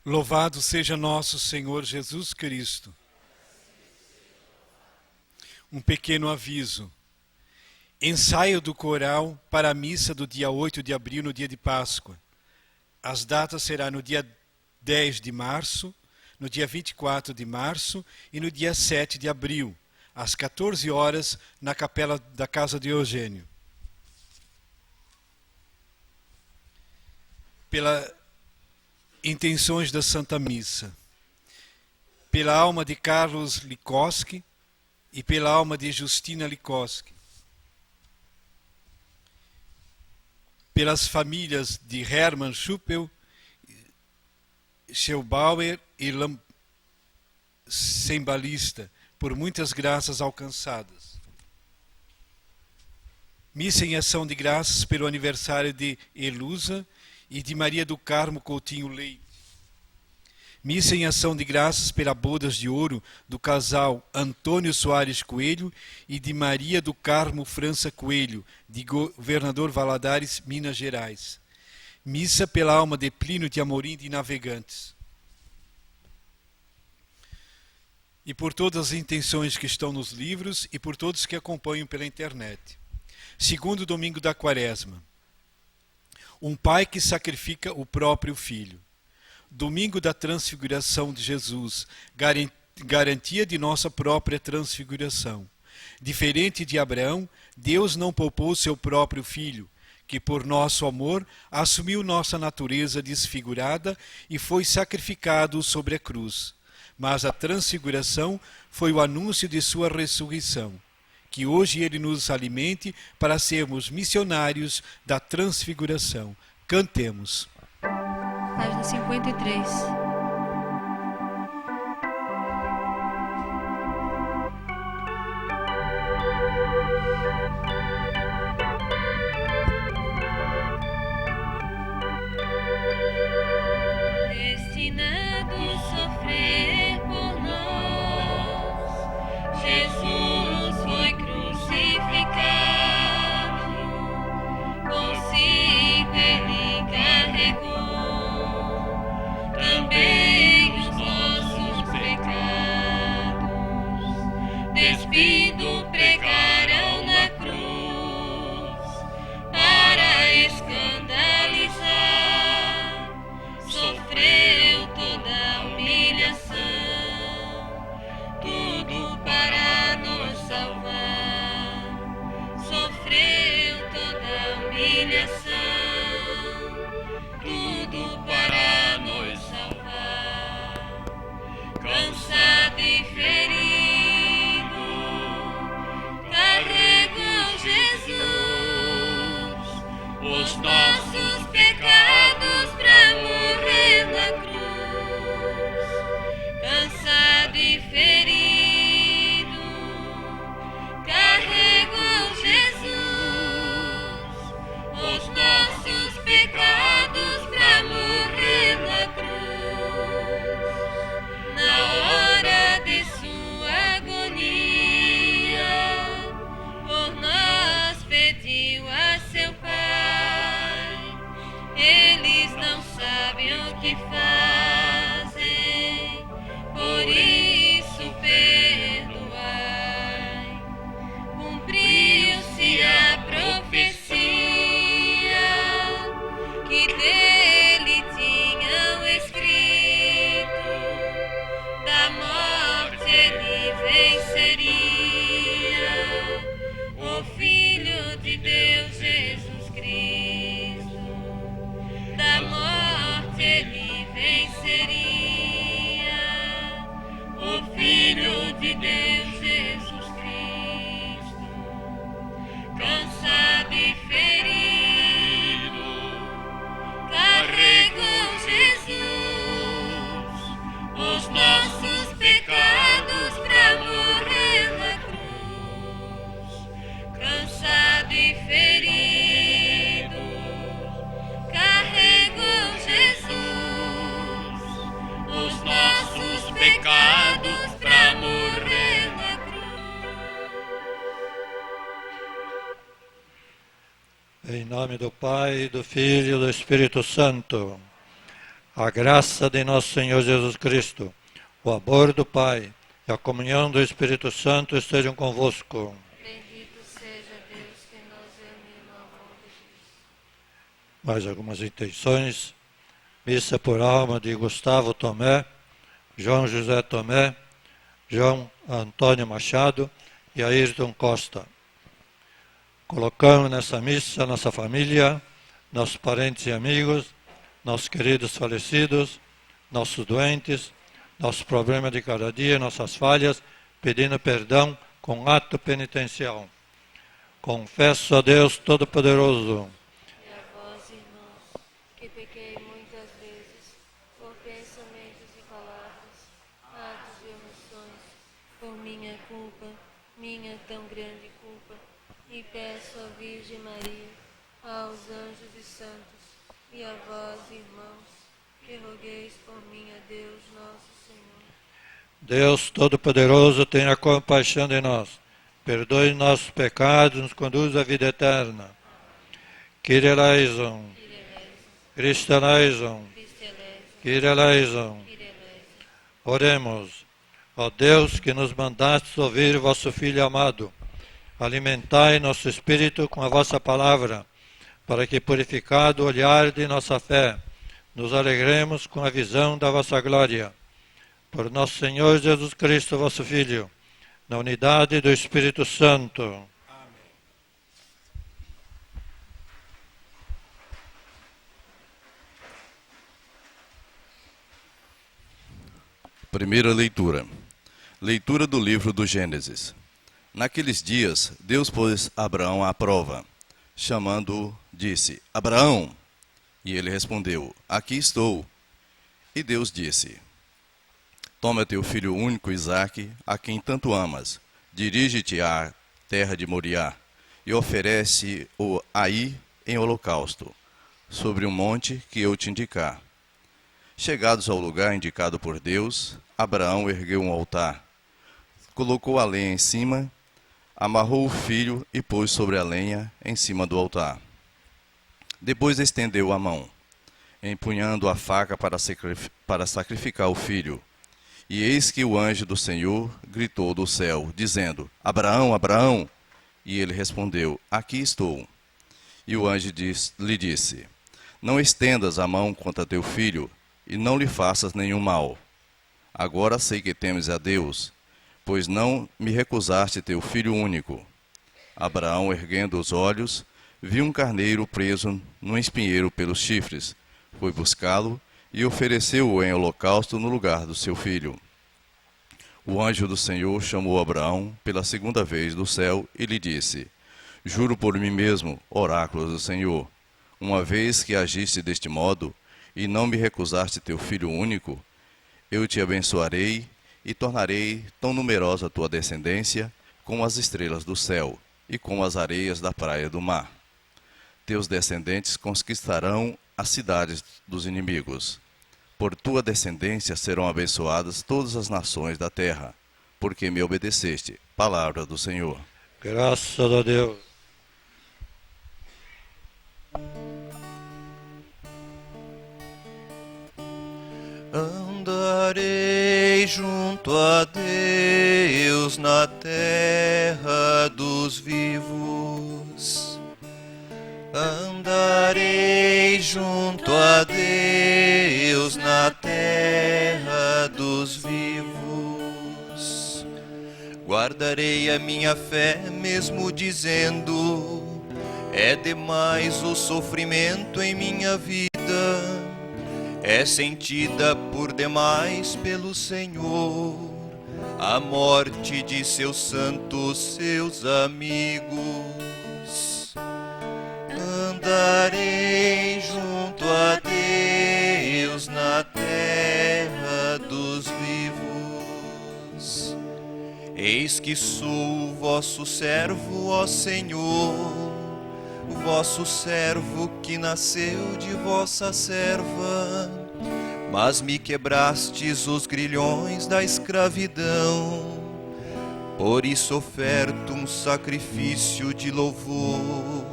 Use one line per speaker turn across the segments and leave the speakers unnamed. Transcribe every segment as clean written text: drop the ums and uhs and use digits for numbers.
Louvado seja nosso Senhor Jesus Cristo. Um pequeno aviso. Ensaio do coral para a missa do dia 8 de abril, no dia de Páscoa. As datas serão no dia 10 de março, no dia 24 de março e no dia 7 de abril, às 14 horas, na capela da Casa de Eugênio. Pela intenções da Santa Missa, pela alma de Carlos Likoski e pela alma de Justina Likoski, pelas famílias de Hermann Schuppel, Scheubauer e Sembalista, por muitas graças alcançadas. Missa em ação de graças pelo aniversário de Elusa e de Maria do Carmo Coutinho Leite. Missa em ação de graças pela bodas de ouro do casal Antônio Soares Coelho e de Maria do Carmo França Coelho, de Governador Valadares, Minas Gerais. Missa pela alma de Plínio de Amorim de Navegantes. E por todas as intenções que estão nos livros e por todos que acompanham pela internet. Segundo domingo da Quaresma. Um pai que sacrifica o próprio filho. Domingo da transfiguração de Jesus, garantia de nossa própria transfiguração. Diferente de Abraão, Deus não poupou seu próprio filho, que por nosso amor assumiu nossa natureza desfigurada e foi sacrificado sobre a cruz. Mas a transfiguração foi o anúncio de sua ressurreição. Que hoje ele nos alimente para sermos missionários da transfiguração. Cantemos.
Página 53.
Destinado a sofrer por nós, Jesus foi crucificado, consigo ele carregou também os nossos pecados. Despido pregaram na cruz para escandalizar, sofreu toda a humilhação, tudo para nos salvar. Sofreu toda a humilhação, tudo para nos salvar. Cansado e ferido, carregou Jesus os nossos pecados pra morrer na cruz. Cansado e ferido, carregou Jesus os nossos pecados pra morrer na cruz. Na hora de sua agonia, por nós pediu a seu Pai. Eles não sabem o que fazem, por isso perdoai. Cumpriu-se a profecia que dele tinham escrito, da morte ele venceria, o Filho de Deus Jesus Cristo. Da morte ele venceria, o Filho de Deus Jesus Cristo. Cansado e ferido, carregou Jesus os nossos pecados pra morrer na cruz. Cansado e ferido, carregou Jesus os nossos pecados pra morrer na cruz.
Em nome do Pai, do Filho e do Espírito Santo. A graça de nosso Senhor Jesus Cristo, o amor do Pai e a comunhão do Espírito Santo estejam convosco.
Bendito seja Deus que nos uniu no amor de Cristo.
Mais algumas intenções. Missa por alma de Gustavo Tomé, João José Tomé, João Antônio Machado e Ayrton Costa. Colocamos nessa missa nossa família, nossos parentes e amigos, nossos queridos falecidos, nossos doentes, nossos problemas de cada dia, nossas falhas, pedindo perdão com ato penitencial. Confesso a Deus Todo-Poderoso
E a vós, irmãos, que pequei muitas vezes, por pensamentos e palavras, atos e omissões, por minha culpa, minha tão grande culpa, e peço à Virgem Maria, aos anjos e santos, e a vós, irmãos, que rogueis por mim a Deus nosso Senhor.
Deus Todo-Poderoso, tenha compaixão de nós, perdoe nossos pecados, nos conduz à vida eterna. Kyrie eleison, Christe eleison, Kyrie eleison. Oremos. Ó Deus, que nos mandastes ouvir vosso Filho amado, alimentai nosso espírito com a vossa palavra, para que, purificado o olhar de nossa fé, nos alegremos com a visão da vossa glória. Por nosso Senhor Jesus Cristo, vosso Filho, na unidade do Espírito Santo.
Amém.
Primeira leitura. Leitura do livro do Gênesis. Naqueles dias, Deus pôs Abraão à prova. Chamando-o, disse: Abraão! E ele respondeu: Aqui estou. E Deus disse: Toma teu filho único Isaque, a quem tanto amas, dirige-te à terra de Moriá, e oferece-o aí em holocausto, sobre um monte que eu te indicar. Chegados ao lugar indicado por Deus, Abraão ergueu um altar, colocou a lenha em cima, amarrou o filho e pôs sobre a lenha em cima do altar. Depois estendeu a mão, empunhando a faca para sacrificar o filho. E eis que o anjo do Senhor gritou do céu, dizendo: Abraão, Abraão! E ele respondeu: Aqui estou. E o anjo lhe disse: Não estendas a mão contra teu filho, e não lhe faças nenhum mal. Agora sei que temes a Deus, pois não me recusaste teu filho único. Abraão, erguendo os olhos, viu um carneiro preso num espinheiro pelos chifres. Foi buscá-lo e ofereceu-o em holocausto no lugar do seu filho. O anjo do Senhor chamou Abraão pela segunda vez do céu e lhe disse: Juro por mim mesmo, oráculo do Senhor, uma vez que agiste deste modo, e não me recusaste teu filho único, eu te abençoarei e tornarei tão numerosa a tua descendência como as estrelas do céu e como as areias da praia do mar. Teus descendentes conquistarão as cidades dos inimigos. Por tua descendência serão abençoadas todas as nações da terra, porque me obedeceste. Palavra do Senhor.
Graças a Deus.
Andarei junto a Deus na terra dos vivos. Andarei junto a Deus na terra dos vivos. Guardarei a minha fé, mesmo dizendo: é demais o sofrimento em minha vida. É sentida por demais pelo Senhor a morte de seus santos, seus amigos. Andarei junto a Deus na terra dos vivos. Eis que sou o vosso servo, ó Senhor, vosso servo que nasceu de vossa serva, mas me quebrastes os grilhões da escravidão. Por isso oferto um sacrifício de louvor,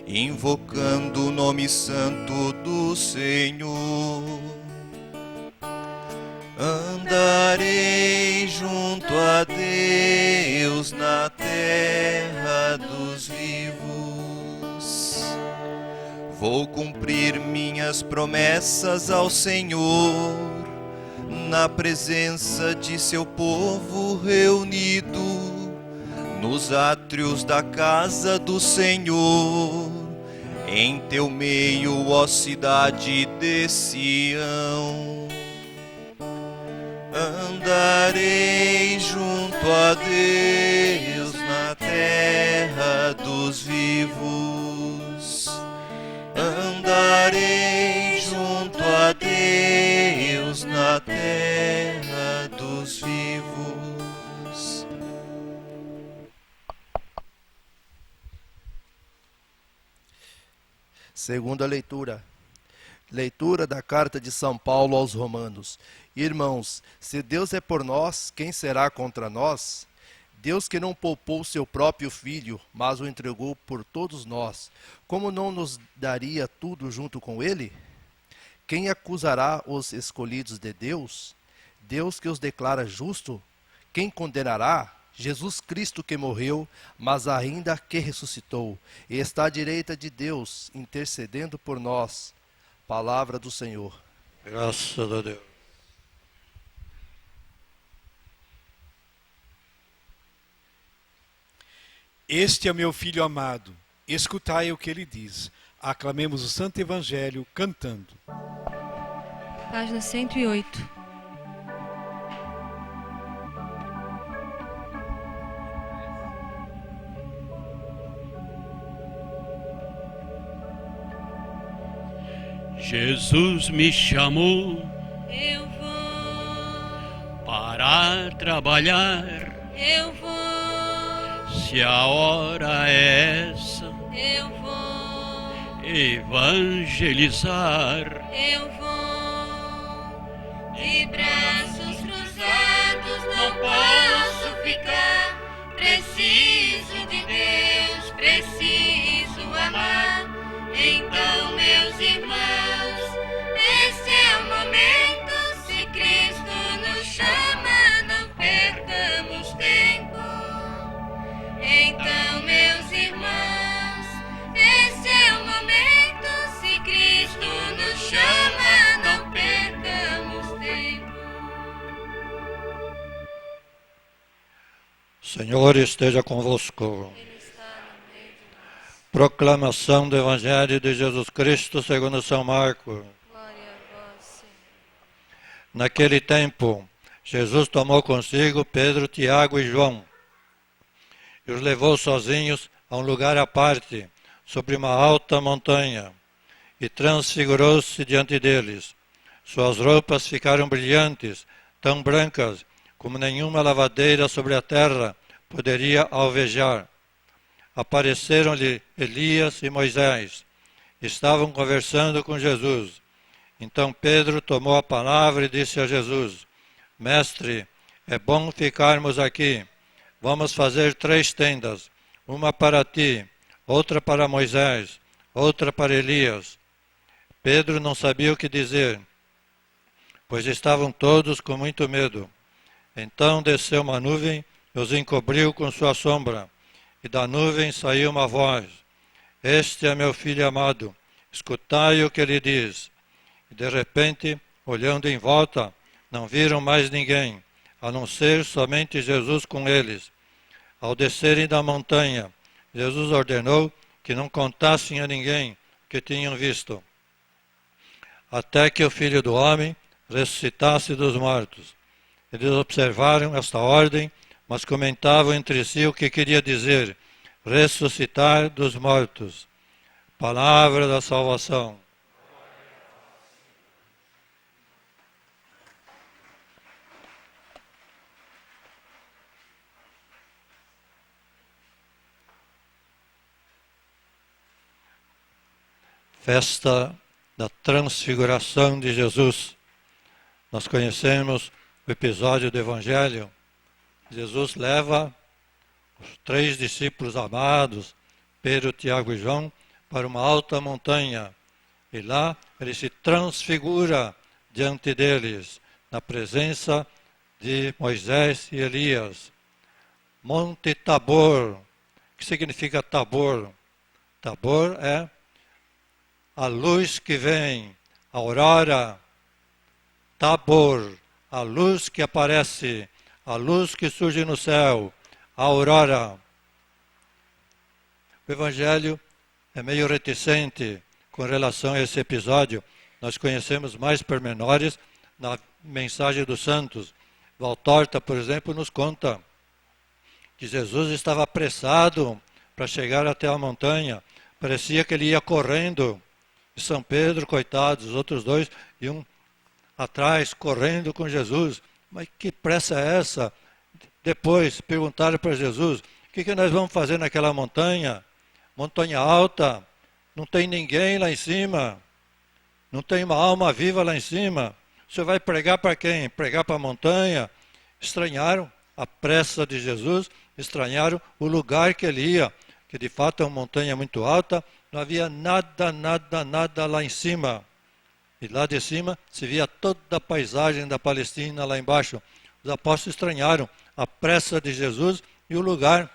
invocando o nome santo do Senhor. junto a Deus na terra dos vivos. Vou cumprir minhas promessas ao Senhor, na presença de seu povo reunido, nos átrios da casa do Senhor, em teu meio, ó cidade de Sião. Andarei junto a Deus na terra dos vivos. Andarei junto a Deus na terra dos vivos.
Segunda leitura. Leitura da carta de São Paulo aos Romanos. Irmãos, se Deus é por nós, quem será contra nós? Deus que não poupou seu próprio Filho, mas o entregou por todos nós, como não nos daria tudo junto com ele? Quem acusará os escolhidos de Deus? Deus que os declara justo? Quem condenará? Jesus Cristo que morreu, mas ainda que ressuscitou, e está à direita de Deus, intercedendo por nós. Palavra do Senhor.
Graças a Deus.
Este é meu filho amado, escutai o que ele diz. Aclamemos o Santo Evangelho cantando.
Página 108.
Jesus me chamou
Eu vou,
para trabalhar.
eu vou,
Se a hora é essa,
eu vou,
evangelizar.
eu vou. De braços cruzados não posso ficar. Preciso de Deus, preciso amar. Então, meus irmãos, esse é o momento. Se Cristo nos chama, não perdamos tempo. Então, meus irmãos, esse é o momento. Se Cristo nos chama, não perdamos tempo.
Senhor esteja convosco.
Ele está no meio de nós.
Proclamação do Evangelho de Jesus Cristo segundo São Marcos.
Glória a vós, Senhor.
Naquele tempo, Jesus tomou consigo Pedro, Tiago e João e os levou sozinhos a um lugar à parte, sobre uma alta montanha, e transfigurou-se diante deles. Suas roupas ficaram brilhantes, tão brancas como nenhuma lavadeira sobre a terra poderia alvejar. Apareceram-lhe Elias e Moisés. Estavam conversando com Jesus. Então Pedro tomou a palavra e disse a Jesus: Mestre, é bom ficarmos aqui. Vamos fazer 3 tendas, uma para ti, outra para Moisés, outra para Elias. Pedro não sabia o que dizer, pois estavam todos com muito medo. Então desceu uma nuvem e os encobriu com sua sombra, e da nuvem saiu uma voz: Este é meu filho amado, escutai o que ele diz. E de repente, olhando em volta, não viram mais ninguém, a não ser somente Jesus com eles. Ao descerem da montanha, Jesus ordenou que não contassem a ninguém o que tinham visto, até que o Filho do Homem ressuscitasse dos mortos. Eles observaram esta ordem, mas comentavam entre si o que queria dizer: ressuscitar dos mortos. Palavra da salvação. Festa da transfiguração de Jesus. Nós conhecemos o episódio do Evangelho. Jesus leva os 3 discípulos amados, Pedro, Tiago e João, para uma alta montanha. E lá ele se transfigura diante deles, na presença de Moisés e Elias. Monte Tabor. O que significa Tabor? Tabor é a luz que vem, a aurora. Tabor, a luz que aparece, a luz que surge no céu, a aurora. O Evangelho é meio reticente com relação a esse episódio. Nós conhecemos mais pormenores na mensagem dos santos. Valtorta, por exemplo, nos conta que Jesus estava apressado para chegar até a montanha. Parecia que ele ia correndo. E São Pedro, coitado, os outros dois iam atrás, correndo com Jesus. Mas que pressa é essa? Depois perguntaram para Jesus, o que nós vamos fazer naquela montanha? Montanha alta, não tem ninguém lá em cima, não tem uma alma viva lá em cima. O senhor vai pregar para quem? Pregar para a montanha? Estranharam a pressa de Jesus, estranharam o lugar que ele ia, que de fato é uma montanha muito alta, não havia nada lá em cima. E lá de cima se via toda a paisagem da Palestina lá embaixo. Os apóstolos estranharam a pressa de Jesus e o lugar.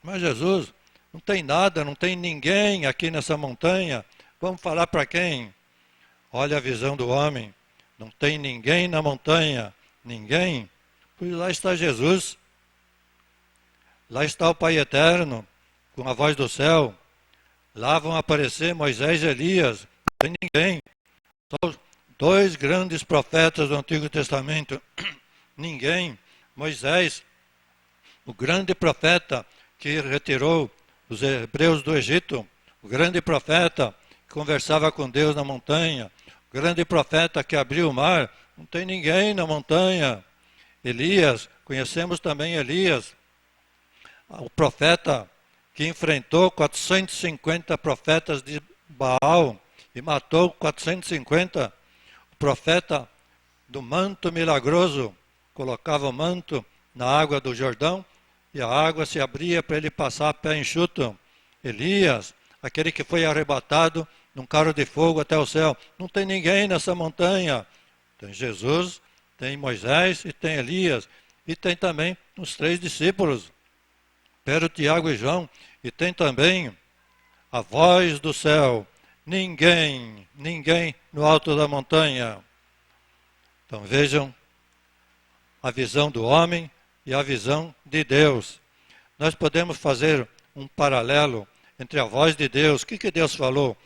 Mas Jesus, não tem nada, não tem ninguém aqui nessa montanha. Vamos falar para quem? Olha a visão do homem. Não tem ninguém na montanha. Ninguém. Pois lá está Jesus. Lá está o Pai Eterno, com a voz do céu. Lá vão aparecer Moisés e Elias. Não tem ninguém. Só os dois grandes profetas do Antigo Testamento. Ninguém. Moisés, o grande profeta que retirou os hebreus do Egito, o grande profeta que conversava com Deus na montanha, o grande profeta que abriu o mar, não tem ninguém na montanha. Elias, conhecemos também Elias, o profeta que enfrentou 450 profetas de Baal e matou 450, o profeta do manto milagroso, colocava o manto na água do Jordão e a água se abria para ele passar a pé enxuto. Elias, aquele que foi arrebatado num carro de fogo até o céu. Não tem ninguém nessa montanha. Tem Jesus, tem Moisés e tem Elias. E tem também os 3 discípulos, Pedro, Tiago e João. E tem também a voz do céu. Ninguém no alto da montanha. Então vejam a visão do homem e a visão de Deus. Nós podemos fazer um paralelo entre a voz de Deus. O que Deus falou?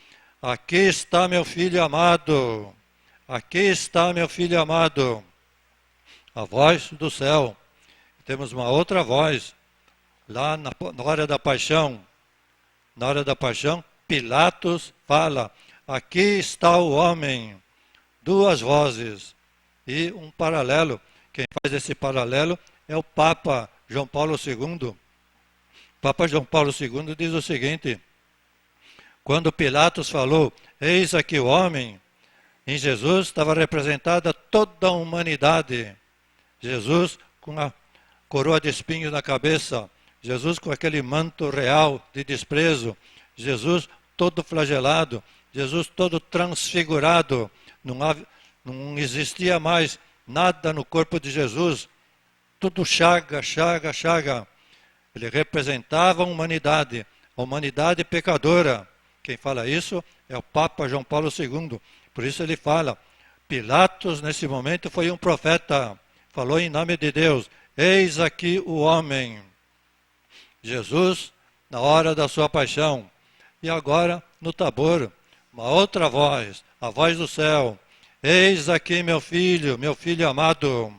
Aqui está meu filho amado. Aqui está meu filho amado. A voz do céu. Temos uma outra voz. Lá na hora da paixão. Na hora da paixão, Pilatos fala. Aqui está o homem. 2 vozes. E um paralelo. Quem faz esse paralelo é o Papa João Paulo II. O Papa João Paulo II diz o seguinte: quando Pilatos falou, eis aqui o homem, em Jesus estava representada toda a humanidade. Jesus com a coroa de espinhos na cabeça, Jesus com aquele manto real de desprezo, Jesus todo flagelado, Jesus todo transfigurado, não existia mais nada no corpo de Jesus, tudo chaga. Ele representava a humanidade pecadora. Quem fala isso é o Papa João Paulo II. Por isso ele fala, Pilatos nesse momento foi um profeta, falou em nome de Deus, eis aqui o homem. Jesus, na hora da sua paixão. E agora, no Tabor, uma outra voz, a voz do céu. Eis aqui meu filho amado.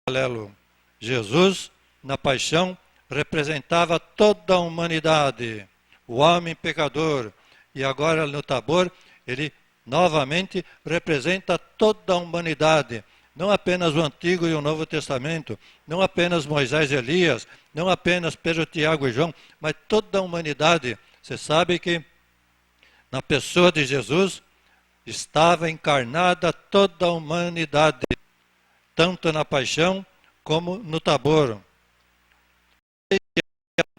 Paralelo. Jesus, na paixão, representava toda a humanidade, o homem pecador. E agora no Tabor, ele novamente representa toda a humanidade. Não apenas o Antigo e o Novo Testamento, não apenas Moisés e Elias, não apenas Pedro, Tiago e João, mas toda a humanidade. Você sabe que na pessoa de Jesus estava encarnada toda a humanidade, tanto na paixão como no Tabor.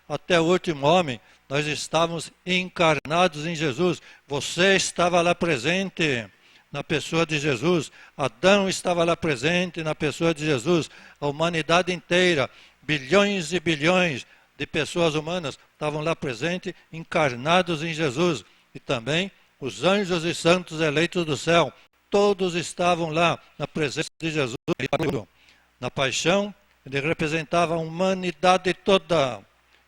Até o último homem, nós estávamos encarnados em Jesus. Você estava lá presente na pessoa de Jesus. Adão estava lá presente na pessoa de Jesus. A humanidade inteira, bilhões e bilhões de pessoas humanas estavam lá presentes, encarnados em Jesus. E também os anjos e santos eleitos do céu, todos estavam lá na presença de Jesus. Na paixão, ele representava a humanidade toda,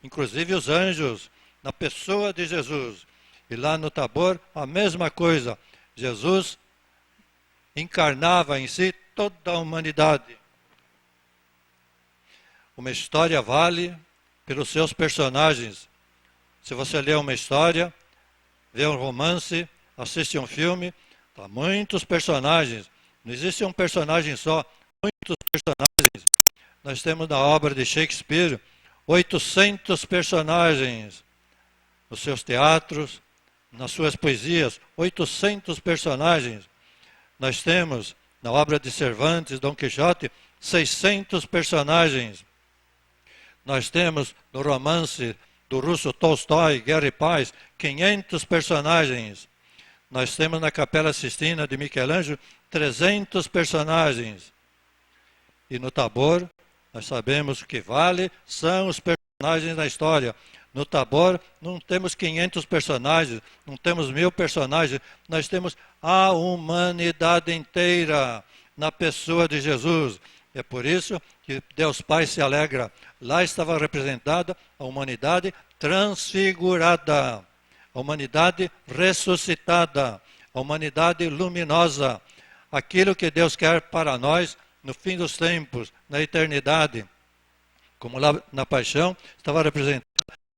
inclusive os anjos, na pessoa de Jesus. E lá no Tabor, a mesma coisa. Jesus encarnava em si toda a humanidade. Uma história vale pelos seus personagens. Se você lê uma história, vê um romance, assiste um filme, há muitos personagens. Não existe um personagem só, muitos personagens. Nós temos na obra de Shakespeare 800 personagens nos seus teatros, nas suas poesias, 800 personagens. Nós temos na obra de Cervantes, Dom Quixote, 600 personagens. Nós temos no romance do russo Tolstói, Guerra e Paz, 500 personagens. Nós temos na Capela Sistina de Michelangelo 300 personagens. E no Tabor, nós sabemos que vale são os personagens da história. No Tabor não temos 500 personagens, não temos 1000 personagens, nós temos a humanidade inteira na pessoa de Jesus. É por isso que Deus Pai se alegra. Lá estava representada a humanidade transfigurada, a humanidade ressuscitada, a humanidade luminosa. Aquilo que Deus quer para nós no fim dos tempos, na eternidade. Como lá na paixão estava representada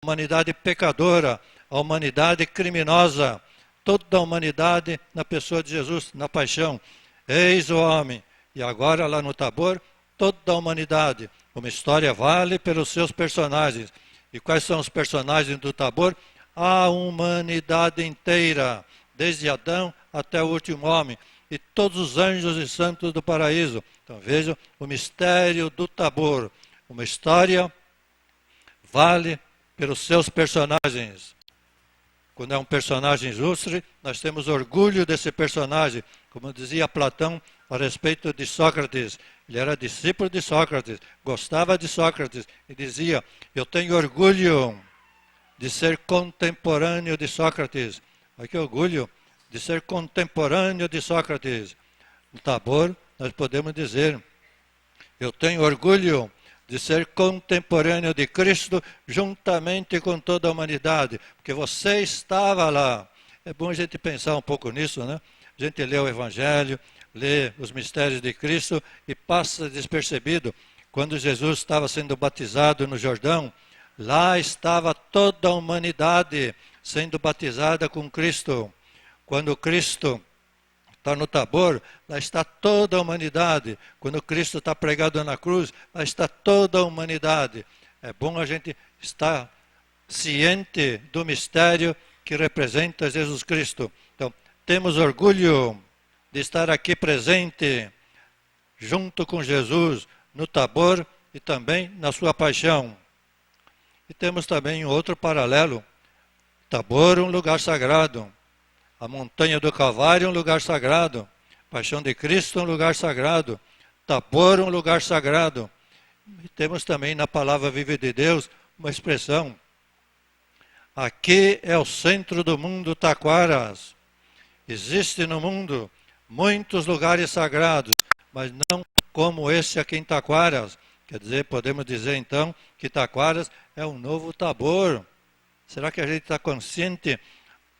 a humanidade pecadora, a humanidade criminosa, toda a humanidade na pessoa de Jesus, na paixão. Eis o homem. E agora lá no Tabor, toda a humanidade. Uma história vale pelos seus personagens. E quais são os personagens do Tabor? A humanidade inteira, desde Adão até o último homem. E todos os anjos e santos do paraíso. Então vejam o mistério do Tabor. Uma história vale pelos seus personagens. Quando é um personagem ilustre, nós temos orgulho desse personagem. Como dizia Platão a respeito de Sócrates. Ele era discípulo de Sócrates, gostava de Sócrates e dizia: eu tenho orgulho de ser contemporâneo de Sócrates. Olha que orgulho de ser contemporâneo de Sócrates. No Tabor, nós podemos dizer: eu tenho orgulho de ser contemporâneo de Cristo juntamente com toda a humanidade, porque você estava lá. É bom a gente pensar um pouco nisso, né? A gente lê o Evangelho, lê os mistérios de Cristo e passa despercebido. Quando Jesus estava sendo batizado no Jordão, lá estava toda a humanidade sendo batizada com Cristo. Quando Cristo está no Tabor, lá está toda a humanidade. Quando Cristo está pregado na cruz, lá está toda a humanidade. É bom a gente estar ciente do mistério que representa Jesus Cristo. Então, temos orgulho de estar aqui presente, junto com Jesus, no Tabor e também na sua paixão. E temos também um outro paralelo. Tabor, um lugar sagrado. A montanha do Calvário, um lugar sagrado. Paixão de Cristo, um lugar sagrado. Tabor, um lugar sagrado. E temos também na palavra viva de Deus uma expressão. Aqui é o centro do mundo, Taquaras. Existe no mundo muitos lugares sagrados, mas não como esse aqui em Taquaras. Quer dizer, podemos dizer então que Taquaras é um novo Tabor. Será que a gente está consciente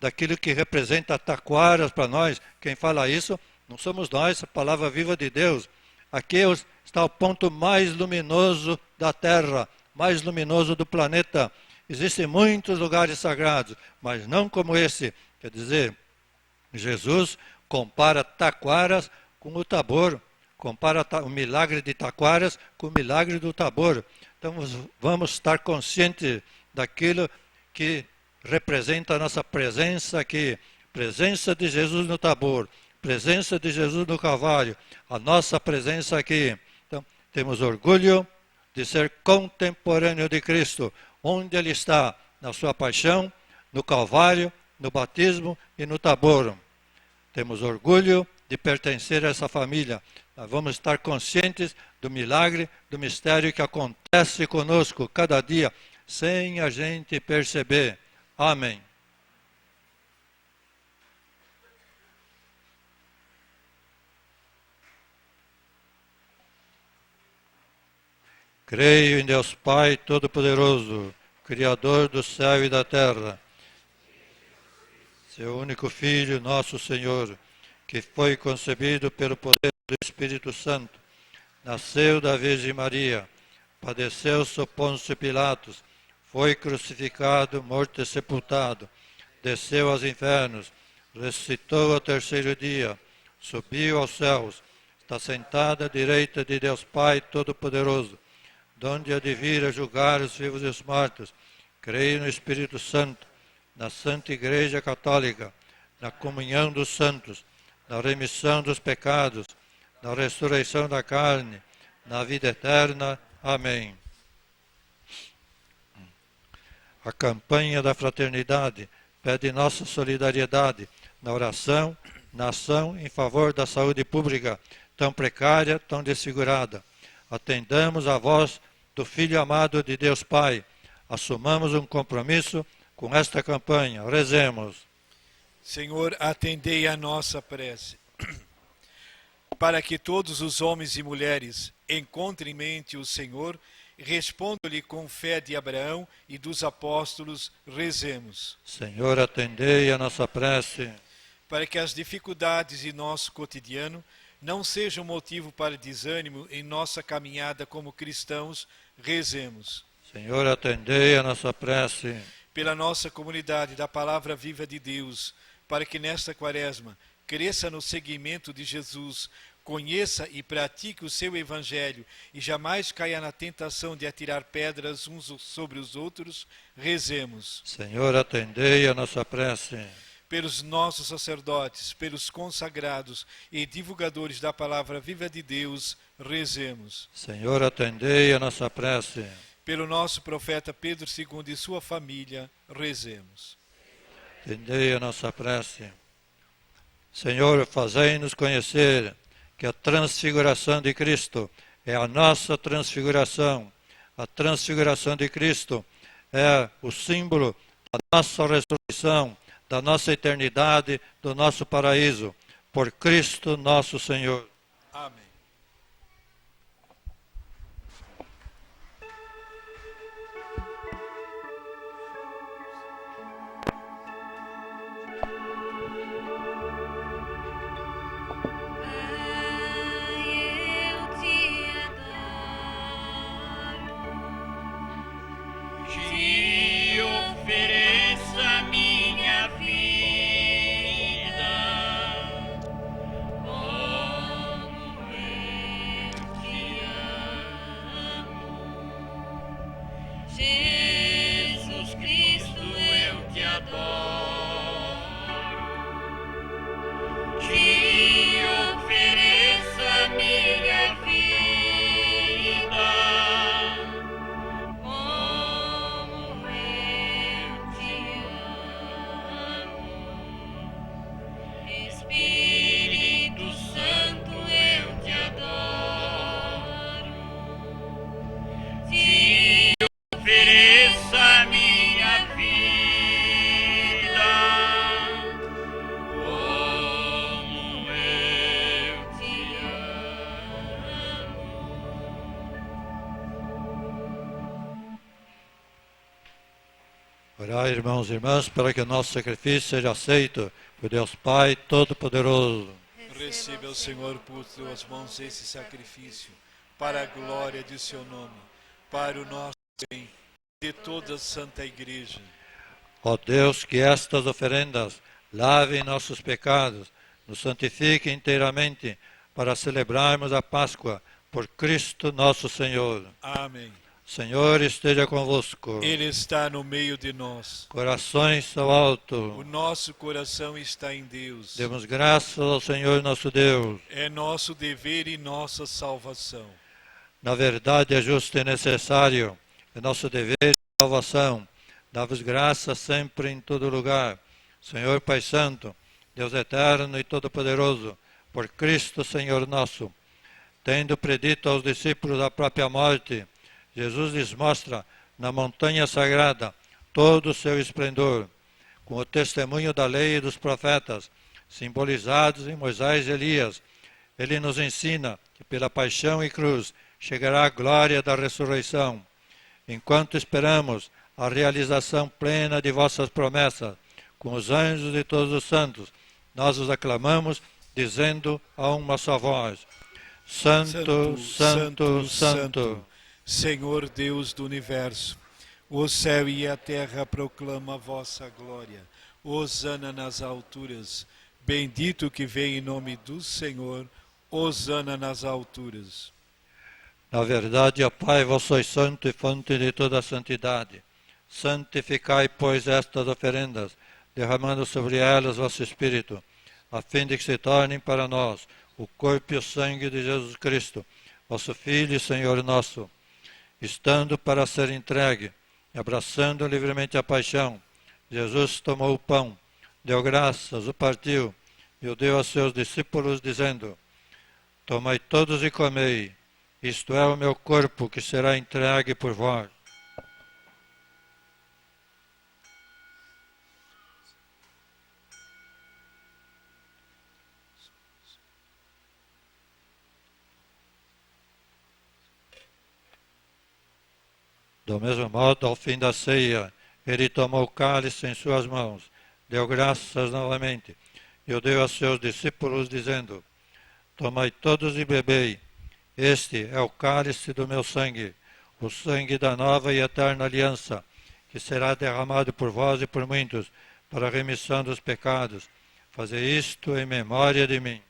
daquilo que representa Taquaras para nós? Quem fala isso não somos nós, a palavra viva de Deus. Aqui está o ponto mais luminoso da Terra, mais luminoso do planeta. Existem muitos lugares sagrados, mas não como esse. Quer dizer, Jesus compara Taquaras com o Tabor, compara o milagre de Taquaras com o milagre do Tabor. Então vamos estar conscientes daquilo que representa a nossa presença aqui, presença de Jesus no Tabor, presença de Jesus no Calvário, a nossa presença aqui. Então, temos orgulho de ser contemporâneo de Cristo, onde Ele está, na sua paixão, no Calvário, no batismo e no Tabor. Temos orgulho de pertencer a essa família. Nós vamos estar conscientes do milagre, do mistério que acontece conosco cada dia, sem a gente perceber. Amém. Creio em Deus Pai Todo-Poderoso, Criador do céu e da terra, seu único Filho, nosso Senhor, que foi concebido pelo poder do Espírito Santo, nasceu da Virgem Maria, padeceu sob Pôncio Pilatos, foi crucificado, morto e sepultado, desceu aos infernos, ressuscitou ao terceiro dia, subiu aos céus, está sentado à direita de Deus Pai Todo-Poderoso, donde há de vir a julgar os vivos e os mortos. Creio no Espírito Santo, na Santa Igreja Católica, na comunhão dos santos, na remissão dos pecados, na ressurreição da carne, na vida eterna. Amém. A campanha da fraternidade pede nossa solidariedade na oração, na ação em favor da saúde pública, tão precária, tão desfigurada. Atendamos a voz do Filho amado de Deus Pai. Assumamos um compromisso com esta campanha. Rezemos.
Senhor, atendei a nossa prece, para que todos os homens e mulheres encontrem em mente o Senhor e respondam-lhe com fé de Abraão e dos apóstolos. Rezemos.
Senhor, atendei a nossa prece.
Para que as dificuldades de nosso cotidiano não sejam motivo para desânimo em nossa caminhada como cristãos. Rezemos.
Senhor, atendei a nossa prece.
Pela nossa comunidade da Palavra Viva de Deus, para que nesta quaresma cresça no seguimento de Jesus, conheça e pratique o seu Evangelho e jamais caia na tentação de atirar pedras uns sobre os outros. Rezemos.
Senhor, atendei a nossa prece.
Pelos nossos sacerdotes, pelos consagrados e divulgadores da Palavra Viva de Deus, rezemos.
Senhor, atendei a nossa prece.
Pelo nosso profeta Pedro II e sua família, rezemos.
Atendei a nossa prece. Senhor, fazei-nos conhecer que a transfiguração de Cristo é a nossa transfiguração. A transfiguração de Cristo é o símbolo da nossa ressurreição, da nossa eternidade, do nosso paraíso. Por Cristo nosso Senhor.
Amém.
Te ofereço a minha vida, como eu te amo. Jesus Cristo, eu te adoro. Te ofereço a minha vida. Espírito Santo, eu te adoro. Te ofereço a minha vida, como eu te amo.
Orai, irmãos e irmãs, para que o nosso sacrifício seja aceito por Deus Pai Todo-Poderoso.
Receba o Senhor por tuas mãos esse sacrifício, para a glória de seu nome, para o nosso bem, de toda a Santa Igreja.
Ó Deus, que estas oferendas lavem nossos pecados, nos santifiquem inteiramente, para celebrarmos a Páscoa por Cristo nosso Senhor.
Amém.
Senhor esteja convosco.
Ele está no meio de nós.
Corações ao alto.
O nosso coração está em Deus.
Demos graças ao Senhor nosso Deus.
É nosso dever e nossa salvação.
Na verdade é justo e necessário. É nosso dever e salvação. Dá-vos graças sempre em todo lugar. Senhor Pai Santo, Deus eterno e todo-poderoso, por Cristo Senhor nosso. Tendo predito aos discípulos a própria morte, Jesus lhes mostra na montanha sagrada todo o seu esplendor, com o testemunho da lei e dos profetas, simbolizados em Moisés e Elias. Ele nos ensina que pela paixão e cruz chegará a glória da ressurreição. Enquanto esperamos a realização plena de vossas promessas, com os anjos e todos os santos, nós os aclamamos, dizendo a uma só voz: Santo, Santo, Santo,
Senhor Deus do universo, o céu e a terra proclamam a vossa glória. Hosana nas alturas. Bendito que vem em nome do Senhor. Hosana nas alturas.
Na verdade, ó Pai, vós sois santo e fonte de toda a santidade. Santificai, pois, estas oferendas, derramando sobre elas vosso Espírito, a fim de que se tornem para nós o corpo e o sangue de Jesus Cristo, vosso Filho e Senhor nosso. Estando para ser entregue, e abraçando livremente a paixão, Jesus tomou o pão, deu graças, o partiu e o deu a seus discípulos, dizendo: Tomai todos e comei, isto é o meu corpo que será entregue por vós. Do mesmo modo, ao fim da ceia, ele tomou o cálice em suas mãos, deu graças novamente e o deu a seus discípulos, dizendo: Tomai todos e bebei, este é o cálice do meu sangue, o sangue da nova e eterna aliança, que será derramado por vós e por muitos, para a remissão dos pecados. Fazei isto em memória de mim.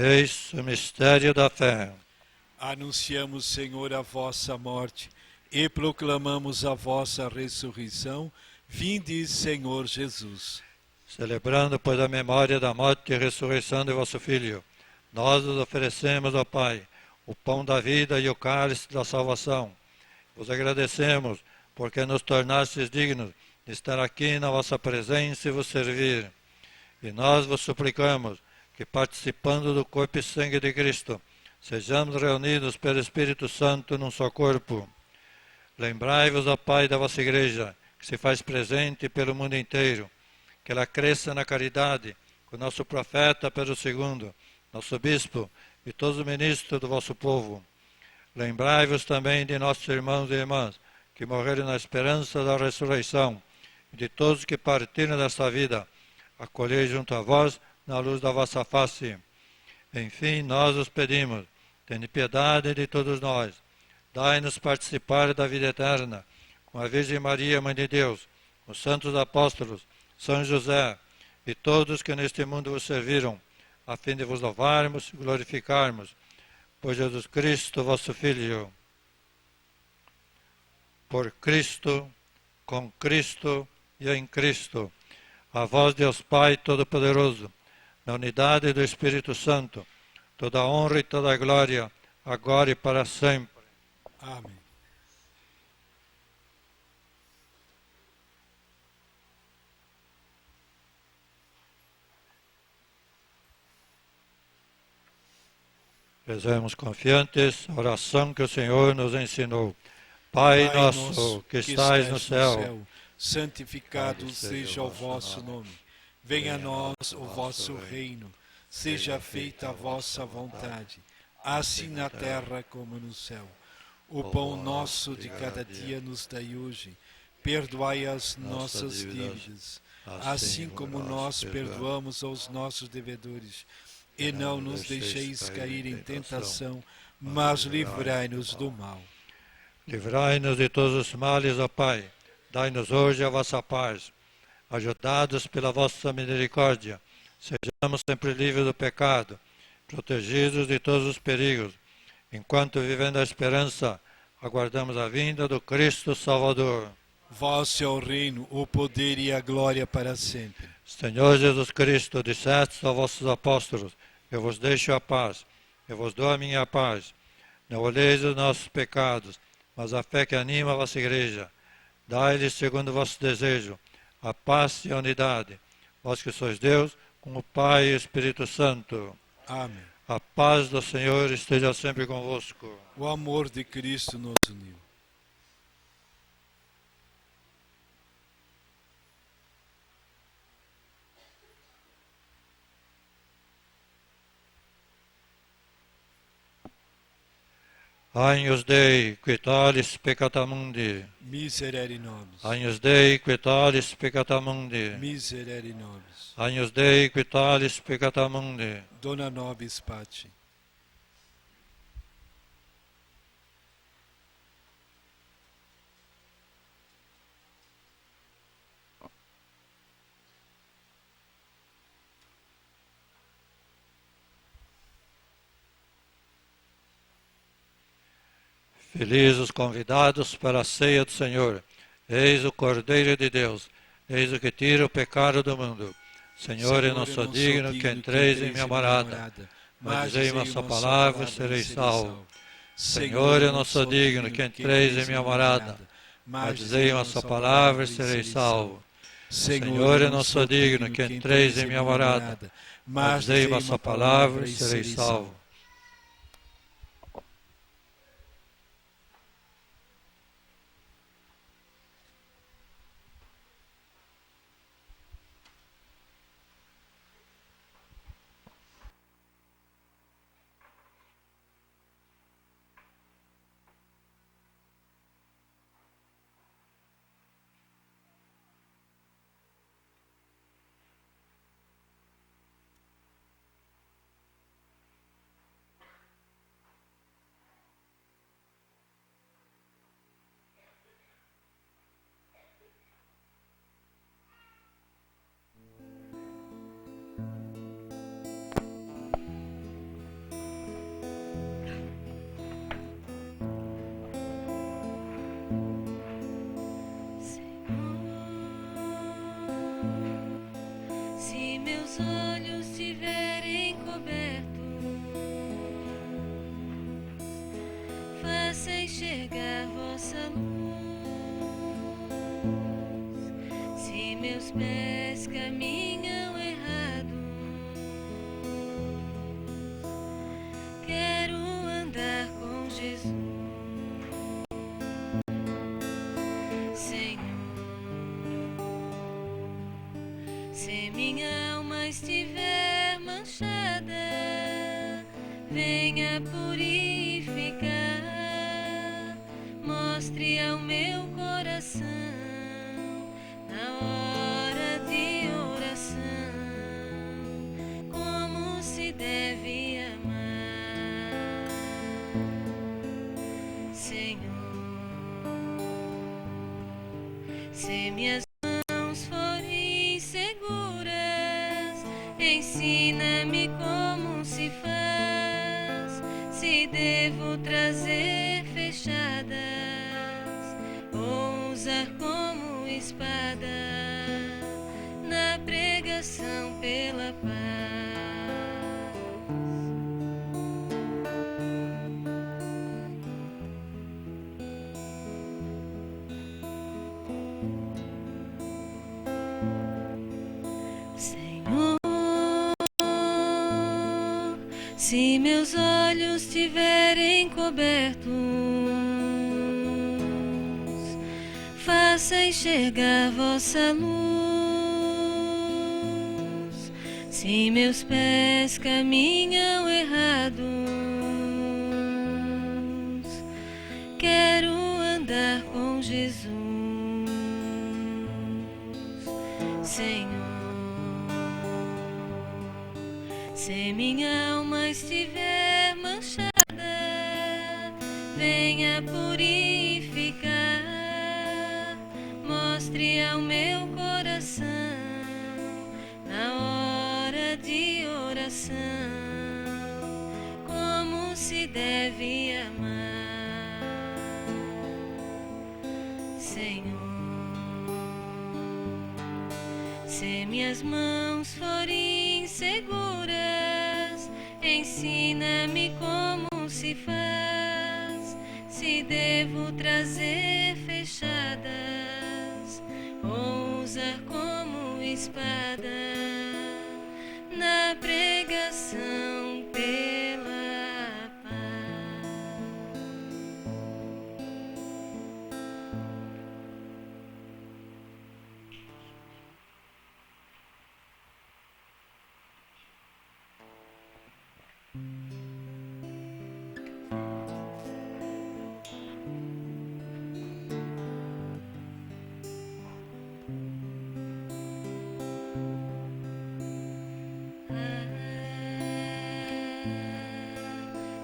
Eis o mistério da fé.
Anunciamos, Senhor, a vossa morte e proclamamos a vossa ressurreição. Vinde, Senhor Jesus.
Celebrando, pois, a memória da morte e ressurreição de vosso Filho, nós os oferecemos, ó Pai, o pão da vida e o cálice da salvação. Vos agradecemos, porque nos tornastes dignos de estar aqui na vossa presença e vos servir. E nós vos suplicamos que, participando do corpo e sangue de Cristo, sejamos reunidos pelo Espírito Santo num só corpo. Lembrai-vos, ó Pai, da vossa Igreja, que se faz presente pelo mundo inteiro, que ela cresça na caridade, com o nosso profeta Pedro II, nosso bispo e todos os ministros do vosso povo. Lembrai-vos também de nossos irmãos e irmãs, que morreram na esperança da ressurreição, e de todos que partiram desta vida, acolhei junto a vós, na luz da vossa face. Enfim, nós os pedimos, tende piedade de todos nós, dai-nos participar da vida eterna, com a Virgem Maria, Mãe de Deus, os santos apóstolos, São José e todos que neste mundo vos serviram, a fim de vos louvarmos e glorificarmos, por Jesus Cristo, vosso Filho. Por Cristo, com Cristo e em Cristo, a vós, Deus Pai Todo-Poderoso, na unidade do Espírito Santo, toda a honra e toda a glória, agora e para sempre.
Amém.
Rezemos confiantes a oração que o Senhor nos ensinou. Pai nosso, que estais no céu,
santificado seja o vosso nome. Venha a nós o vosso reino. Seja feita a vossa vontade, assim na terra como no céu. O pão nosso de cada dia nos dai hoje. Perdoai as nossas dívidas, assim como nós perdoamos aos nossos devedores. E não nos deixeis cair em tentação, mas livrai-nos do mal.
Livrai-nos de todos os males, ó Pai. Dai-nos hoje a vossa paz. Ajudados pela vossa misericórdia, sejamos sempre livres do pecado, protegidos de todos os perigos, enquanto, vivendo a esperança, aguardamos a vinda do Cristo Salvador.
Vosso é o reino, o poder e a glória para sempre.
Senhor Jesus Cristo, disseste aos vossos apóstolos: Eu vos deixo a paz, Eu vos dou a minha paz. Não olheis os nossos pecados, mas a fé que anima a vossa igreja. Dai-lhes, segundo o vosso desejo, a paz e a unidade. Vós que sois Deus, com o Pai e o Espírito Santo.
Amém.
A paz do Senhor esteja sempre convosco.
O amor de Cristo nos uniu.
Agnus Dei, quitalis peccata mundi.
Miserere nobis.
Agnus Dei, quitalis peccata mundi.
Miserere nobis.
Agnus Dei, quitalis peccata mundi.
Dona nobis pace.
Felizes os convidados para a ceia do Senhor. Eis o Cordeiro de Deus. Eis o que tira o pecado do mundo. Senhor, eu não sou digno que entreis em minha morada, mas dizei uma só palavra e serei salvo. Senhor, eu não sou digno que entreis em minha morada, mas dizei uma só palavra e serei salvo. Senhor, eu não sou digno que entreis em minha morada, mas dizei uma só palavra e serei salvo.
Se meus olhos tiverem cobertos, faça enxergar vossa luz. Se meus pés caminham errado, quero andar com Jesus. Senhor, se minha alma estiver manchada, venha purificar. Mostre ao meu coração na hora de oração como se deve amar. Senhor, se minhas mãos forem seguras, ensina-me como se faz. Se devo trazer fechadas ou usar como espada na pregação pela paz. Senhor, se meus olhos tiverem cobertos, faça enxergar vossa luz. Se meus pés caminham errados, quero andar com Jesus. Senhor, se minha alma estiver manchada, venha purificar. Mostre ao meu coração na hora de oração como se deve amar. Senhor, se minhas mãos forem seguras, ensina ensina-me como se faz, se devo trazer fechadas ou usar como espada na pregação pela paz.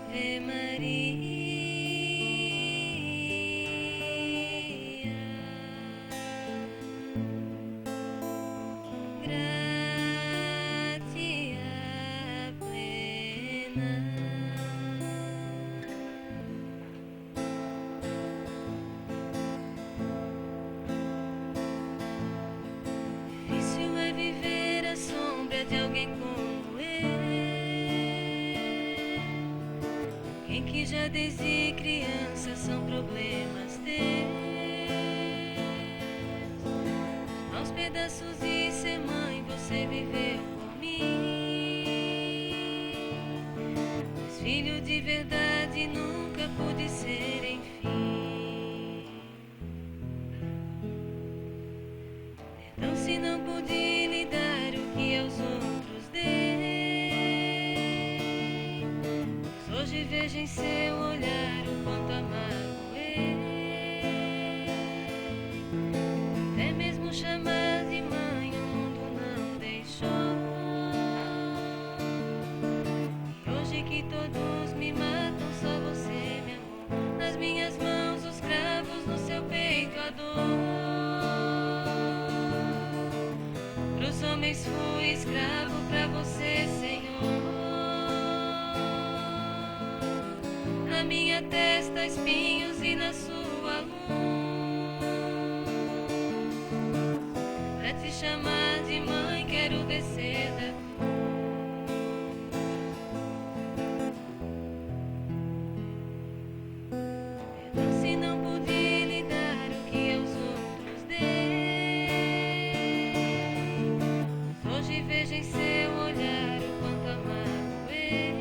Ave Maria, gratia plena, difícil é viver à sombra de alguém como eu, em que já desde criança são problemas teus, aos pedaços de ser mãe você viveu por mim, mas filho de verdade nunca pude ser, enfim. Então se não pude lhe dar o que aos outros dei, hoje vejo em seu olhar o quanto amagoei. Até mesmo chamar de mãe o mundo não deixou. E hoje que todos me matam, só você me amou. Nas minhas mãos os cravos, no seu peito a dor. Pros homens fui escravo, pra você, Senhor. Na minha testa espinhos e na sua luz. Pra te chamar de mãe quero descer da cruz. Perdão se não pude lhe dar o que aos outros dei, mas hoje vejo em seu olhar o quanto amagoei.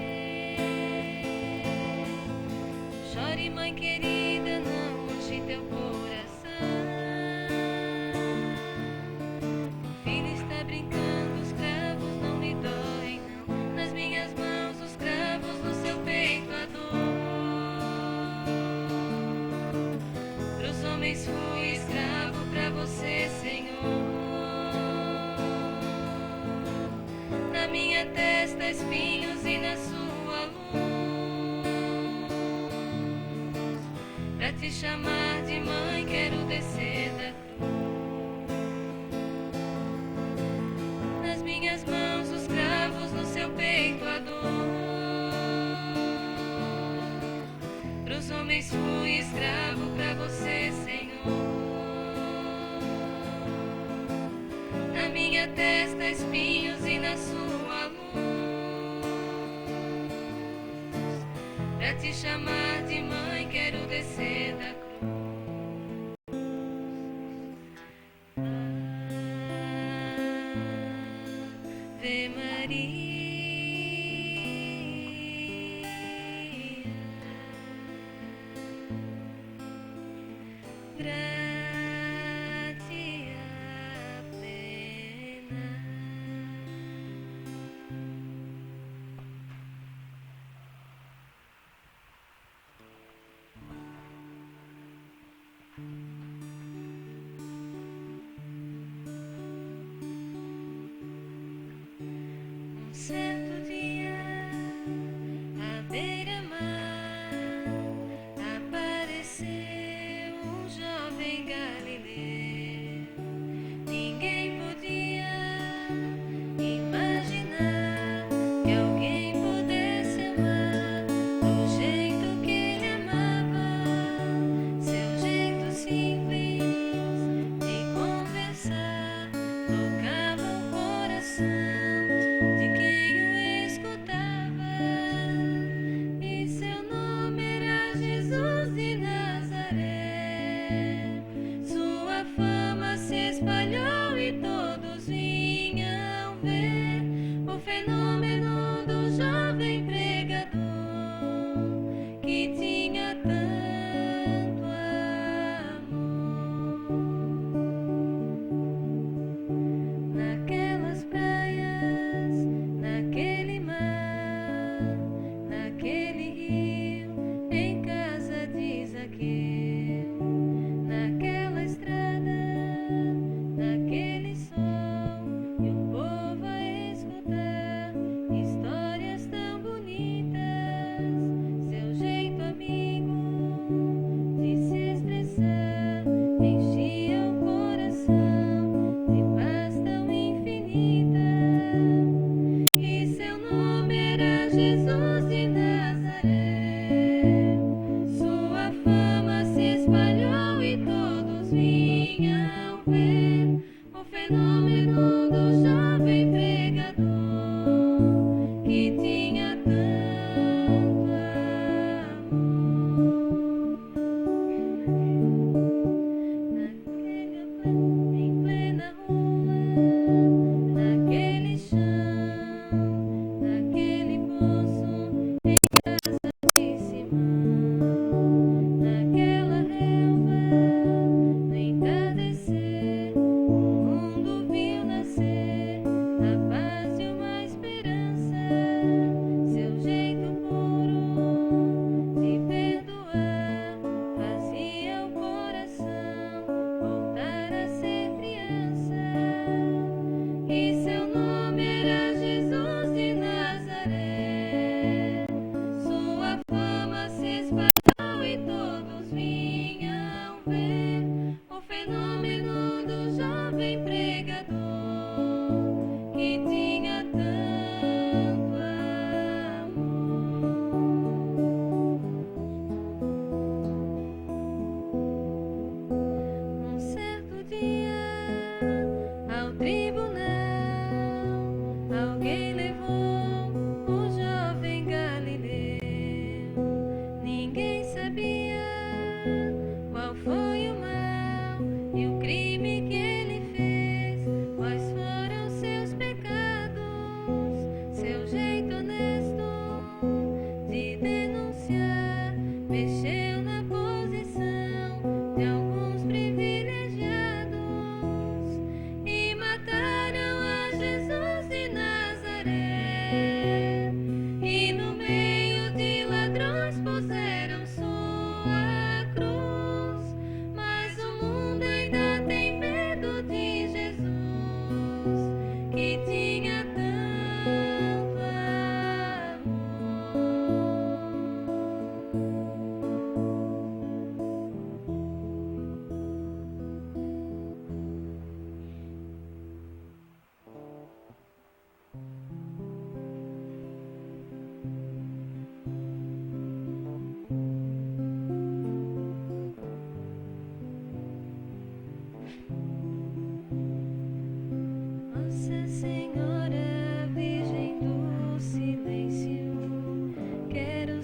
Chore, mãe querida, não manche teu coração. O filho está brincando, os cravos não lhe doem, não. Nas minhas mãos os cravos, no seu peito a dor. Pros homens fui escravo, pra você, Senhor. Na minha testa espinhos e na sua luz. Pra te chamar de mãe quero descer da cruz. Nas minhas mãos os cravos, no seu peito a dor. Pros homens fui escravo, pra você, Senhor. Na minha testa espinhos e na sua luz. Pra te chamar de mãe quero descer da cruz. Ave Maria, gratia plena.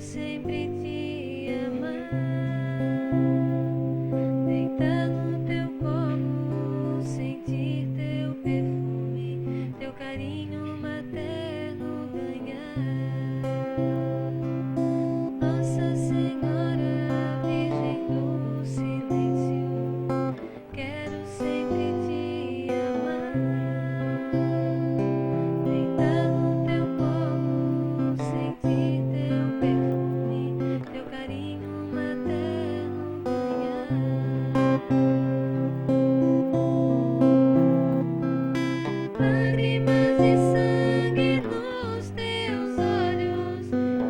sempre te amar, deitar no teu colo, sentir teu perfume, teu carinho materno ganhar. Nossa Senhora, Virgem do Silêncio, quero sempre te amar, deitar no teu colo, sentir teu perfume, teu carinho materno ganhar. Lágrimas e sangue nos teus olhos,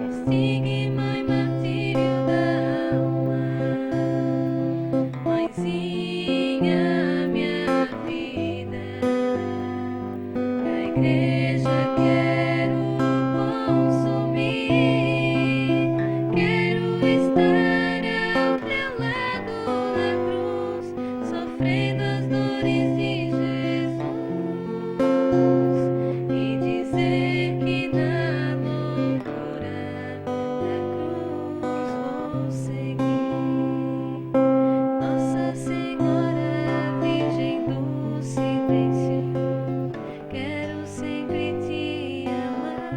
estigma e martírio da alma. Mãezinha, minha vida, a igreja quero consumir, quero estar ao teu lado na cruz, sofrendo as dores de Jesus, e dizer que na loucura da cruz vou seguir. Nossa Senhora, Virgem do Silêncio, quero sempre te amar,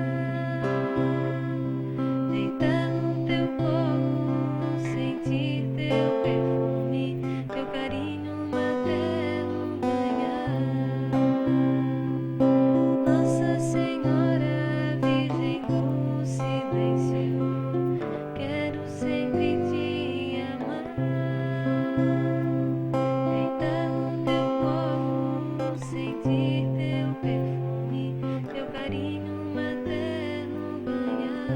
deitar no teu colo, sentir teu perfume, teu carinho materno ganhar. Nossa Senhora, Virgem do Silêncio, quero sempre te amar, deitar no teu colo, sentir teu perfume, teu carinho materno ganhar.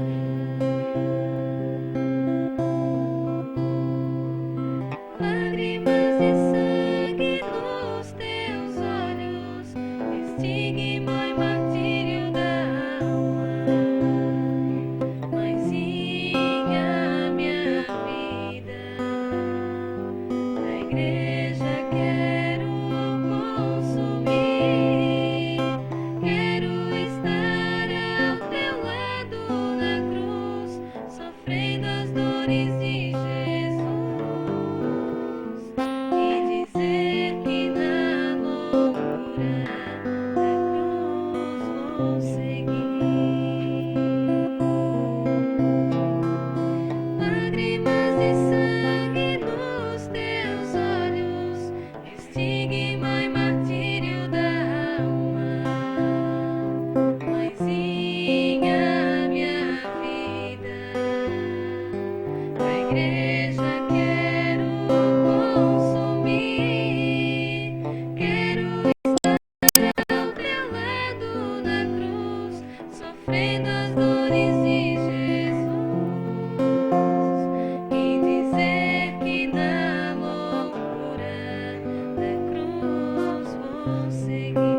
Lágrimas e sangue nos teus olhos, estigma e martírio da alma. Mãezinha, minha vida, a igreja quero consumir, quero estar ao teu lado na cruz, sofrendo as dores de Jesus, e dizer que na loucura da cruz vou seguir. Lágrimas e sangue nos teus olhos, estigma e martírio da alma. Mãezinha, minha vida, a igreja quero consumir, quero estar ao teu lado na cruz, sofrendo as dores de Jesus, e dizer que na loucura da cruz vou seguir.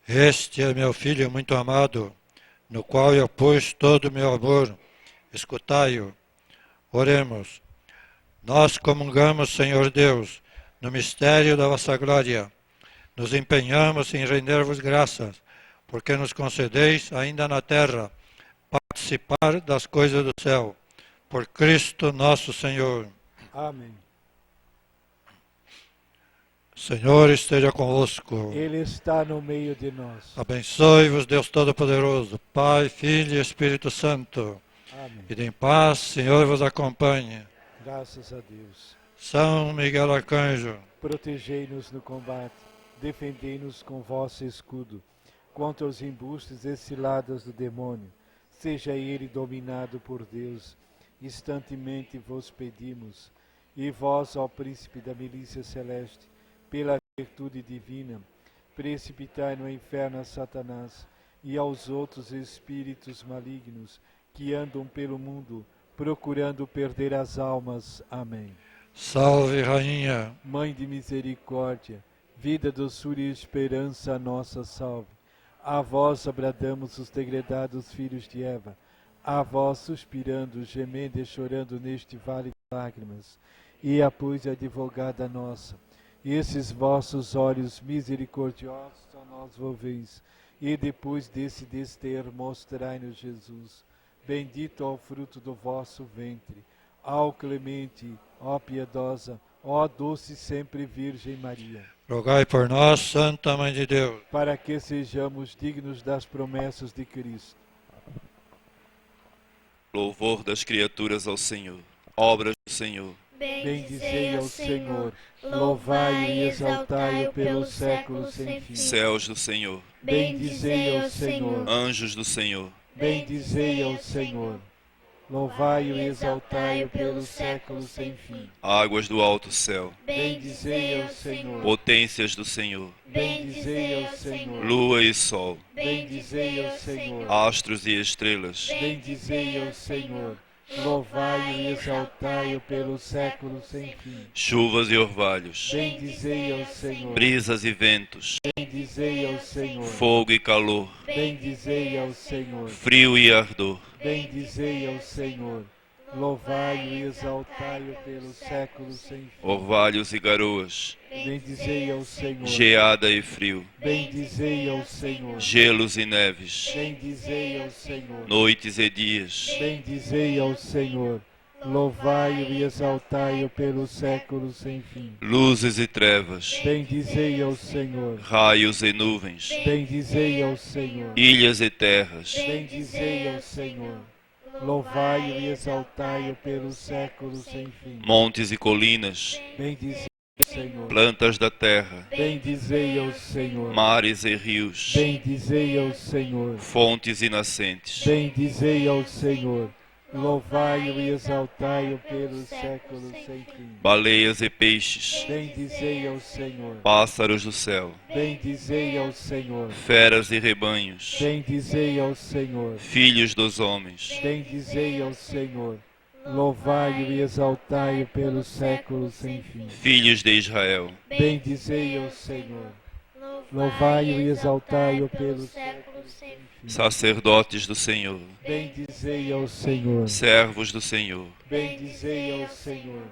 Este é meu Filho muito amado, no qual eu pus todo o meu amor. Escutai-o. Oremos. Nós comungamos, Senhor Deus, no mistério da vossa glória. Nos empenhamos em render-vos graças, porque nos concedeis, ainda na terra, participar das coisas do céu. Por Cristo nosso Senhor.
Amém.
Senhor esteja convosco.
Ele está no meio de nós.
Abençoe-vos, Deus Todo-Poderoso, Pai, Filho e Espírito Santo.
Amém.
E em paz, Senhor vos acompanhe.
Graças a Deus.
São Miguel Arcanjo,
Protegei-nos no combate, defendei-nos com vosso escudo, contra os embustes e ciladas do demônio. Seja ele dominado por Deus, instantemente vos pedimos. E vós, ó príncipe da milícia celeste, pela virtude divina, precipitai no inferno a Satanás e aos outros espíritos malignos que andam pelo mundo, procurando perder as almas. Amém.
salve Rainha,
Mãe de misericórdia, vida, doçura e esperança, a nossa salve. A vós bradamos os degredados filhos de Eva, a vós suspirando, gemendo e chorando neste vale de lágrimas. E a pois advogada nossa, esses vossos olhos misericordiosos a nós volveis, e depois desse desterro mostrai-nos Jesus. Bendito é o fruto do vosso ventre. Ó clemente, ó piedosa, ó doce sempre Virgem Maria,
rogai por nós, Santa Mãe de Deus.
para que sejamos dignos das promessas de Cristo.
Louvor das criaturas ao Senhor. Obras do Senhor.
Bendizei ao Senhor, louvai e exaltai-o pelos séculos sem fim.
Céus do Senhor.
Bendizei ao Senhor,
Anjos do Senhor.
bendizei ao Senhor, louvai-o e exaltai-o pelos séculos sem fim.
Águas do alto céu.
Bendizei ao Senhor,
Potências do Senhor.
bendizei ao Senhor,
Lua e sol.
bendizei ao Senhor,
Astros e estrelas.
bendizei ao Senhor, louvai-o e exaltai-o pelos séculos sem fim.
Chuvas e orvalhos.
Bendizei ao Senhor,
Brisas e ventos.
bendizei ao Senhor,
Fogo e calor.
bendizei ao Senhor,
Frio e ardor.
bendizei ao Senhor, louvai-o e exaltai-o pelos séculos sem fim.
Orvalhos e garoas.
Bendizei ao Senhor,
Geada e frio.
bendizei ao Senhor,
Gelos e neves.
bendizei ao Senhor,
Noites e dias.
bendizei ao Senhor, louvai-o e exaltai-o pelos séculos sem fim.
Luzes e trevas.
Bendizei ao Senhor,
Raios e nuvens.
bendizei ao Senhor,
Ilhas e terras.
bendizei ao Senhor, louvai-o e exaltai-o pelos séculos sem fim.
Montes e colinas.
Bendizei ao Senhor,
Plantas da terra.
bendizei ao Senhor,
Mares e rios.
bendizei ao Senhor,
Fontes e nascentes.
bendizei ao Senhor, louvai-o e exaltai-o pelos séculos sem fim.
Baleias e peixes.
Bendizei ao Senhor,
Pássaros do céu.
bendizei ao Senhor,
Feras e rebanhos.
bendizei ao Senhor,
Filhos dos homens.
bendizei ao Senhor, louvai-o e exaltai-o pelos séculos sem fim.
Filhos de Israel.
Bendizei ao Senhor, louvai-o e exaltai-o pelos séculos sem fim.
Sacerdotes do Senhor.
Bendizei ao Senhor,
Servos do Senhor.
bendizei ao Senhor,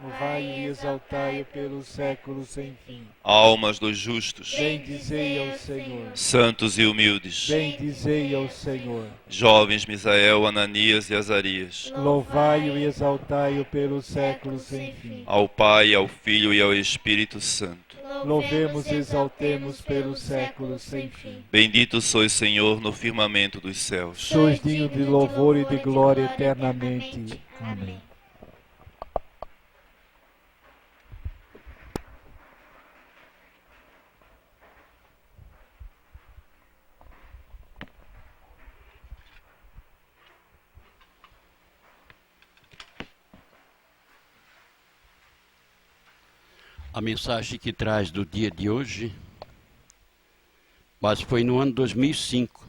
louvai-o e exaltai-o pelos séculos sem fim.
Almas dos justos.
Bendizei ao Senhor,
Santos e humildes.
bendizei ao Senhor,
Jovens Misael, Ananias e Azarias.
louvai-o e exaltai-o pelos séculos sem fim.
Ao Pai, ao Filho e ao Espírito Santo.
Louvemos e exaltemos pelos séculos sem fim.
Bendito sois, Senhor, no firmamento dos céus.
Sois digno de louvor e de glória eternamente. Amém.
A mensagem que traz do dia de hoje, mas foi no ano 2005,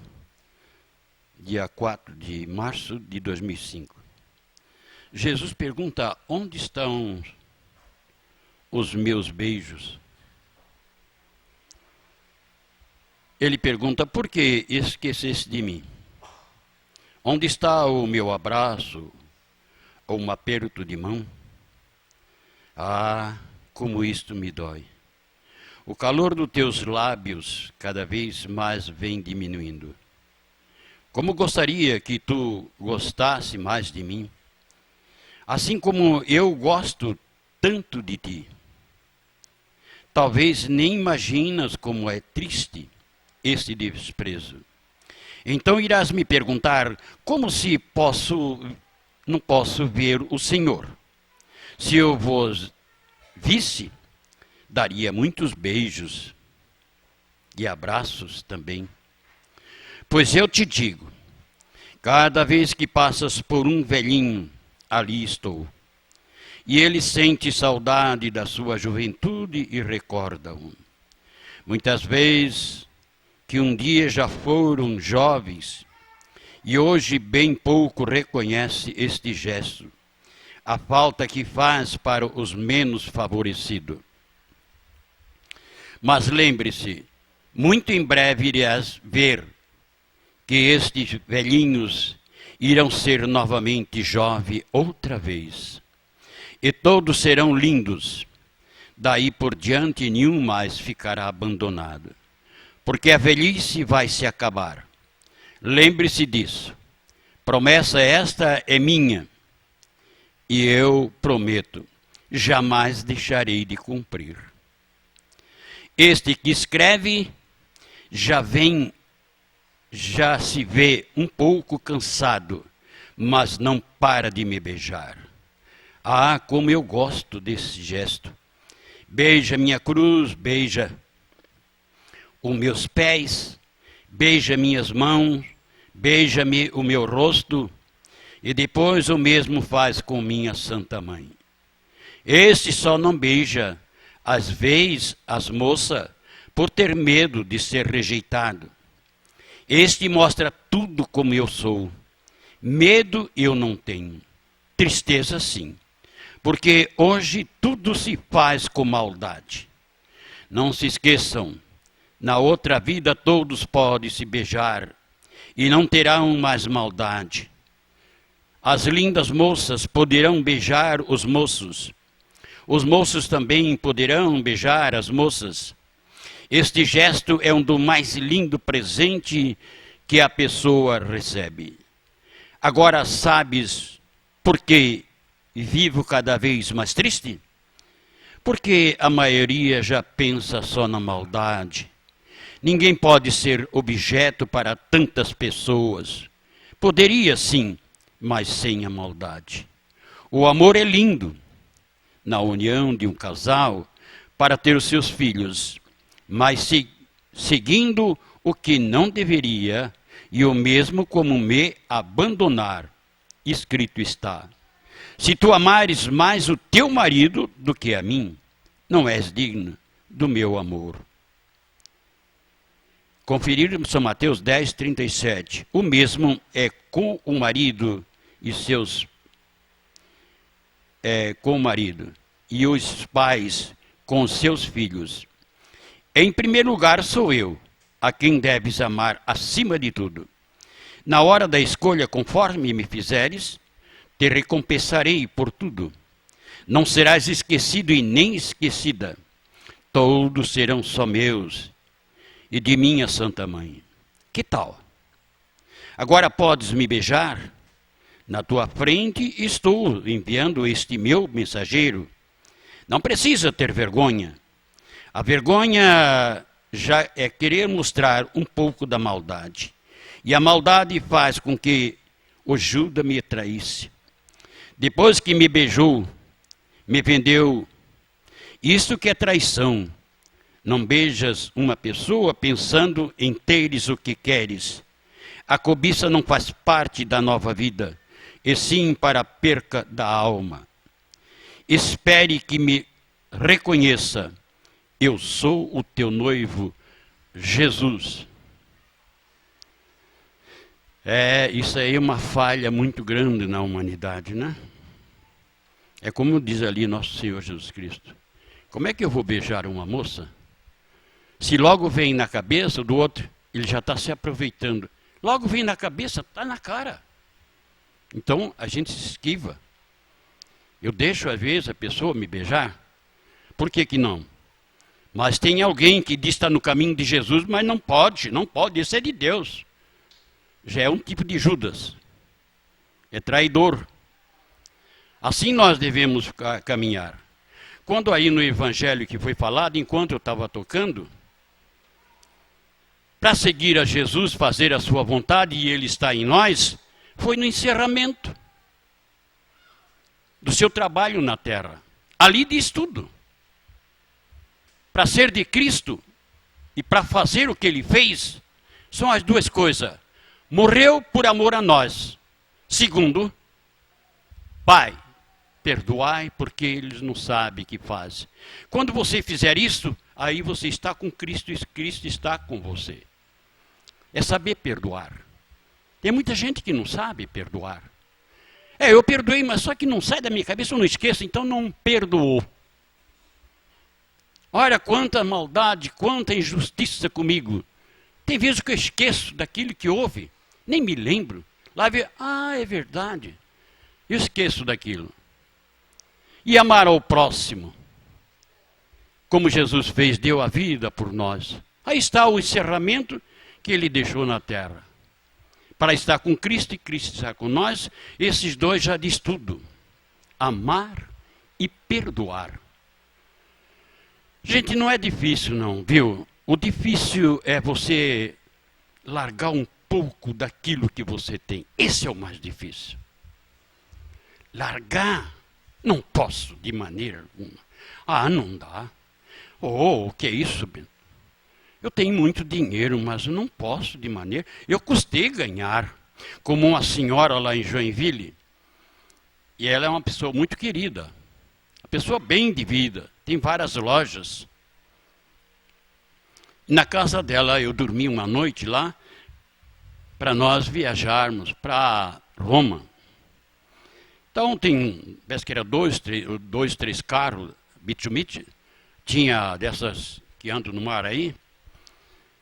dia 4 de março de 2005. Jesus pergunta: onde estão os meus beijos? ele pergunta: por que esqueceste de mim? Onde está o meu abraço ou um aperto de mão? Ah, como isto me dói. O calor dos teus lábios cada vez mais vem diminuindo. Como gostaria que tu gostasse mais de mim, assim como eu gosto tanto de ti. Talvez nem imaginas como é triste este desprezo. Então irás me perguntar, como se não posso ver o Senhor? Se eu vos visse, daria muitos beijos e abraços também. Pois eu te digo, cada vez que passas por um velhinho, ali estou. E ele sente saudade da sua juventude e recorda-o. Muitas vezes que um dia já foram jovens e hoje bem pouco reconhece este gesto, a falta que faz para os menos favorecidos. Mas lembre-se, muito em breve irás ver que estes velhinhos irão ser novamente jovens outra vez. E todos serão lindos. Daí por diante nenhum mais ficará abandonado. Porque a velhice vai se acabar. Lembre-se disso. Promessa esta é minha. E eu prometo, jamais deixarei de cumprir. Este que escreve já se vê um pouco cansado, mas não para de me beijar. Ah, como eu gosto desse gesto. Beija minha cruz, beija os meus pés, beija minhas mãos, beija-me o meu rosto, e depois o mesmo faz com minha Santa Mãe. Este só não beija, às vezes, as moças, por ter medo de ser rejeitado. Este mostra tudo como eu sou. Medo eu não tenho, tristeza sim. Porque hoje tudo se faz com maldade. Não se esqueçam, na outra vida todos podem se beijar e não terão mais maldade. As lindas moças poderão beijar os moços. Os moços também poderão beijar as moças. Este gesto é um do mais lindo presente que a pessoa recebe. Agora sabes por que vivo cada vez mais triste? Porque a maioria já pensa só na maldade. Ninguém pode ser objeto para tantas pessoas. Poderia sim, mas sem a maldade. O amor é lindo na união de um casal para ter os seus filhos, mas seguindo o que não deveria, e o mesmo como me abandonar, escrito está. Se tu amares mais o teu marido do que a mim, não és digno do meu amor. Conferir São Mateus 10, 37. O mesmo é com o marido e com o marido, e os pais com os seus filhos. Em primeiro lugar sou eu, a quem deves amar acima de tudo. Na hora da escolha, conforme me fizeres, te recompensarei por tudo. Não serás esquecido e nem esquecida. Todos serão só meus e de minha Santa Mãe. Que tal? Agora podes me beijar? Na tua frente estou enviando este meu mensageiro. Não precisa ter vergonha. A vergonha já é querer mostrar um pouco da maldade. E a maldade faz com que o Judas me traísse. Depois que me beijou, me vendeu. Isso que é traição. Não beijas uma pessoa pensando em teres o que queres. A cobiça não faz parte da nova vida, e sim para a perca da alma. Espere que me reconheça. Eu sou o teu noivo, Jesus. Isso aí é uma falha muito grande na humanidade, né? É como diz ali nosso Senhor Jesus Cristo. Como é que eu vou beijar uma moça Se logo vem na cabeça do outro, ele já está se aproveitando. Logo vem na cabeça, está na cara. Então a gente se esquiva. Eu deixo às vezes a pessoa me beijar. Por que que não? Mas tem alguém que diz que está no caminho de Jesus, mas não pode, isso é de Deus. Já é um tipo de Judas. É traidor. Assim nós devemos caminhar. Quando aí no evangelho que foi falado, enquanto eu estava tocando, para seguir a Jesus, fazer a sua vontade, e Ele está em nós, foi no encerramento do seu trabalho na terra. Ali diz tudo. Para ser de Cristo e para fazer o que Ele fez, são as duas coisas. Morreu por amor a nós. Segundo, Pai, perdoai porque eles não sabem o que fazem. Quando você fizer isso, aí você está com Cristo e Cristo está com você. É saber perdoar. Tem muita gente que não sabe perdoar. Eu perdoei, mas só que não sai da minha cabeça, eu não esqueço, então não perdoou. Olha quanta maldade, quanta injustiça comigo. Tem vezes que eu esqueço daquilo que houve, nem me lembro. Lá vê, é verdade. Eu esqueço daquilo. E amar ao próximo, como Jesus fez, deu a vida por nós. Aí está o encerramento que Ele deixou na terra. Para estar com Cristo e Cristo estar com nós, esses dois já diz tudo. Amar e perdoar. Gente, não é difícil não, viu? O difícil é você largar um pouco daquilo que você tem. Esse é o mais difícil. Largar, não posso de maneira alguma. Não dá. O que é isso, Bento? Eu tenho muito dinheiro, mas eu não posso de maneira... Eu custei ganhar, como uma senhora lá em Joinville, e ela é uma pessoa muito querida, uma pessoa bem de vida, tem várias lojas. Na casa dela, eu dormi uma noite lá, para nós viajarmos para Roma. Então, parece que era dois, três carros, Mitsubishi, tinha dessas que andam no mar aí,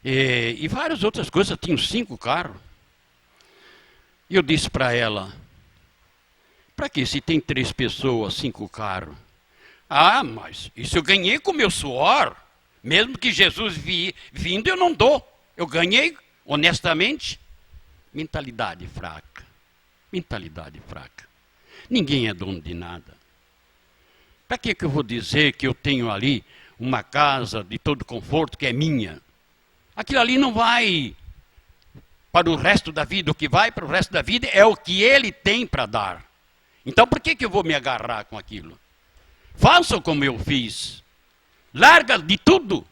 e várias outras coisas, tinham 5 carros. E eu disse para ela, para que se tem 3 pessoas, 5 carros? Mas isso eu ganhei com meu suor, mesmo que Jesus vindo eu não dou, eu ganhei honestamente. Mentalidade fraca, mentalidade fraca. Ninguém é dono de nada. Para que eu vou dizer que eu tenho ali uma casa de todo conforto que é minha? Aquilo ali não vai para o resto da vida. O que vai para o resto da vida é o que Ele tem para dar. Então por que eu vou me agarrar com aquilo? Façam como eu fiz. Larga de tudo.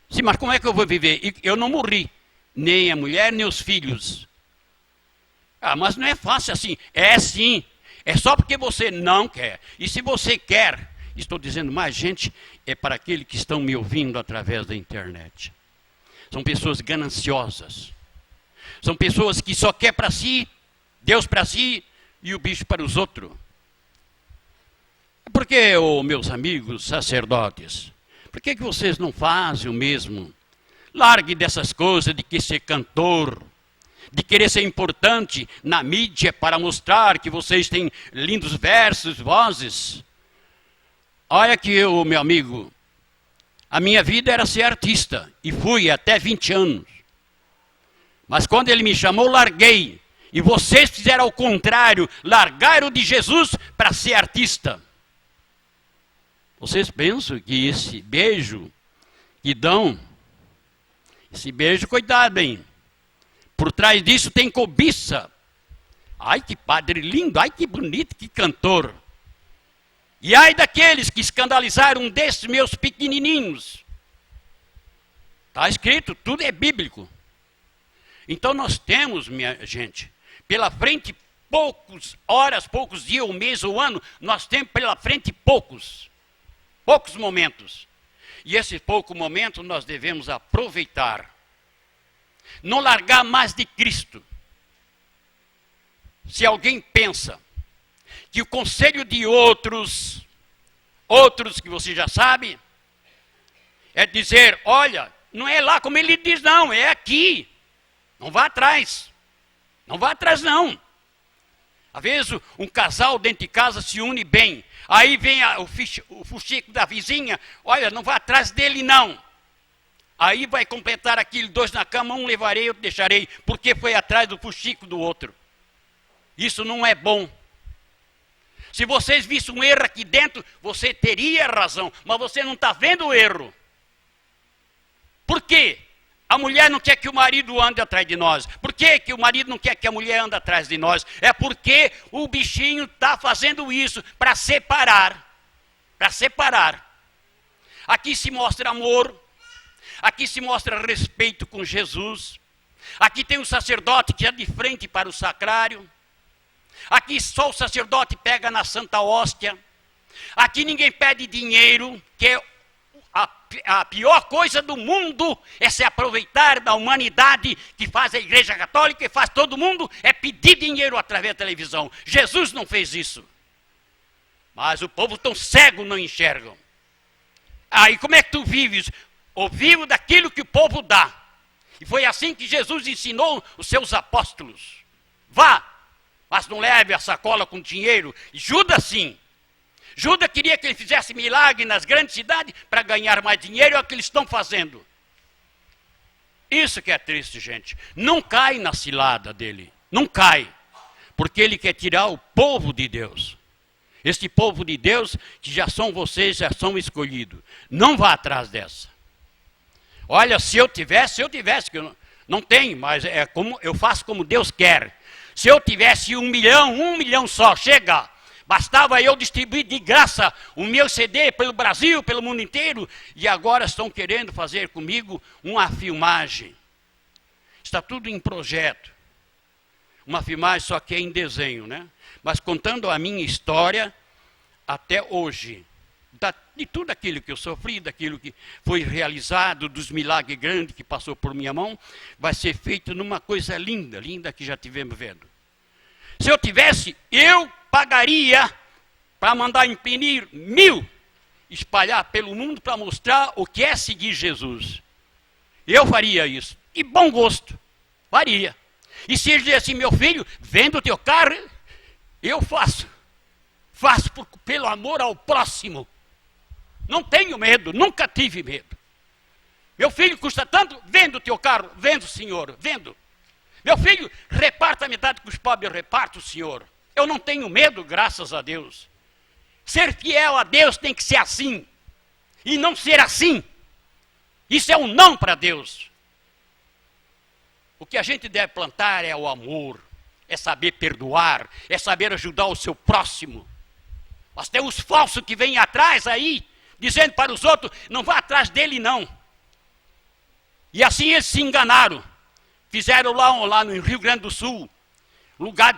Sim, mas como é que eu vou viver? Eu não morri. Nem a mulher, nem os filhos. Mas não é fácil assim. É sim. É só porque você não quer. E se você quer, estou dizendo mais gente, é para aqueles que estão me ouvindo através da internet. São pessoas gananciosas. São pessoas que só querem para si, Deus para si e o bicho para os outros. Por que, meus amigos sacerdotes, por que vocês não fazem o mesmo? Largue dessas coisas de que ser cantor, de querer ser importante na mídia para mostrar que vocês têm lindos versos, vozes. Olha aqui, meu amigo, a minha vida era ser artista, e fui até 20 anos. Mas quando Ele me chamou, larguei. E vocês fizeram ao contrário, largaram de Jesus para ser artista. Vocês pensam que esse beijo que dão, esse beijo, cuidado, hein? Por trás disso tem cobiça. Ai, que padre lindo, ai, que bonito, que cantor. E ai daqueles que escandalizaram um desses meus pequenininhos. Está escrito, tudo é bíblico. Então nós temos, minha gente, pela frente poucas horas, poucos dias, ou mês, ou ano, nós temos pela frente poucos momentos. E esse pouco momento nós devemos aproveitar. Não largar mais de Cristo. Se alguém pensa que o conselho de outros que você já sabe, é dizer, olha, Não é lá como ele diz, não, é aqui. Não vá atrás. Não vá atrás, não. Às vezes um casal dentro de casa se une bem. Aí vem o fuxico da vizinha, olha, não vá atrás dele, não. Aí vai completar aquilo, 2 na cama, um levarei, outro deixarei, porque foi atrás do fuxico do outro. Isso não é bom. Se vocês vissem um erro aqui dentro, você teria razão, mas você não está vendo o erro. Por quê? A mulher não quer que o marido ande atrás de nós. Por que que o marido não quer que a mulher ande atrás de nós? É porque o bichinho está fazendo isso para separar. Para separar. Aqui se mostra amor. Aqui se mostra respeito com Jesus. Aqui tem um sacerdote que é de frente para o sacrário. Aqui só o sacerdote pega na Santa Hóstia. Aqui ninguém pede dinheiro, que é a pior coisa do mundo é se aproveitar da humanidade que faz a Igreja Católica e faz todo mundo, é pedir dinheiro através da televisão. Jesus não fez isso. Mas o povo tão cego não enxergam. Aí como é que tu vives? Eu vivo daquilo que o povo dá. E foi assim que Jesus ensinou os seus apóstolos. Vá, mas não leve a sacola com dinheiro. Judas sim. Judas queria que ele fizesse milagre nas grandes cidades para ganhar mais dinheiro, é o que eles estão fazendo. Isso que é triste, gente. Não cai na cilada dele. Não cai. Porque ele quer tirar o povo de Deus. Este povo de Deus, que já são vocês, já são escolhidos. Não vá atrás dessa. Olha, se eu tivesse, que eu não tenho, mas é como, eu faço como Deus quer. Se eu tivesse 1 milhão só, chega. Bastava eu distribuir de graça o meu CD pelo Brasil, pelo mundo inteiro, e agora estão querendo fazer comigo uma filmagem. Está tudo em projeto. Uma filmagem só que é em desenho, né? Mas contando a minha história até hoje, de tudo aquilo que eu sofri, daquilo que foi realizado, dos milagres grandes que passou por minha mão, vai ser feito numa coisa linda, linda que já tivemos vendo. Se eu tivesse, eu pagaria para mandar imprimir 1000, espalhar pelo mundo para mostrar o que é seguir Jesus. Eu faria isso. E bom gosto. Faria. E se ele dizer assim, meu filho, venda o teu carro, eu faço. Faço pelo amor ao próximo. Não tenho medo, nunca tive medo. Meu filho custa tanto, vendo o teu carro, vendo, senhor, vendo. Meu filho, reparta a metade com os pobres, eu reparto, senhor. Eu não tenho medo, graças a Deus. Ser fiel a Deus tem que ser assim. E não ser assim. Isso é um não para Deus. O que a gente deve plantar é o amor. É saber perdoar. É saber ajudar o seu próximo. Mas tem os falsos que vêm atrás aí, dizendo para os outros, não vá atrás dele não. E assim eles se enganaram. Fizeram lá no Rio Grande do Sul, lugar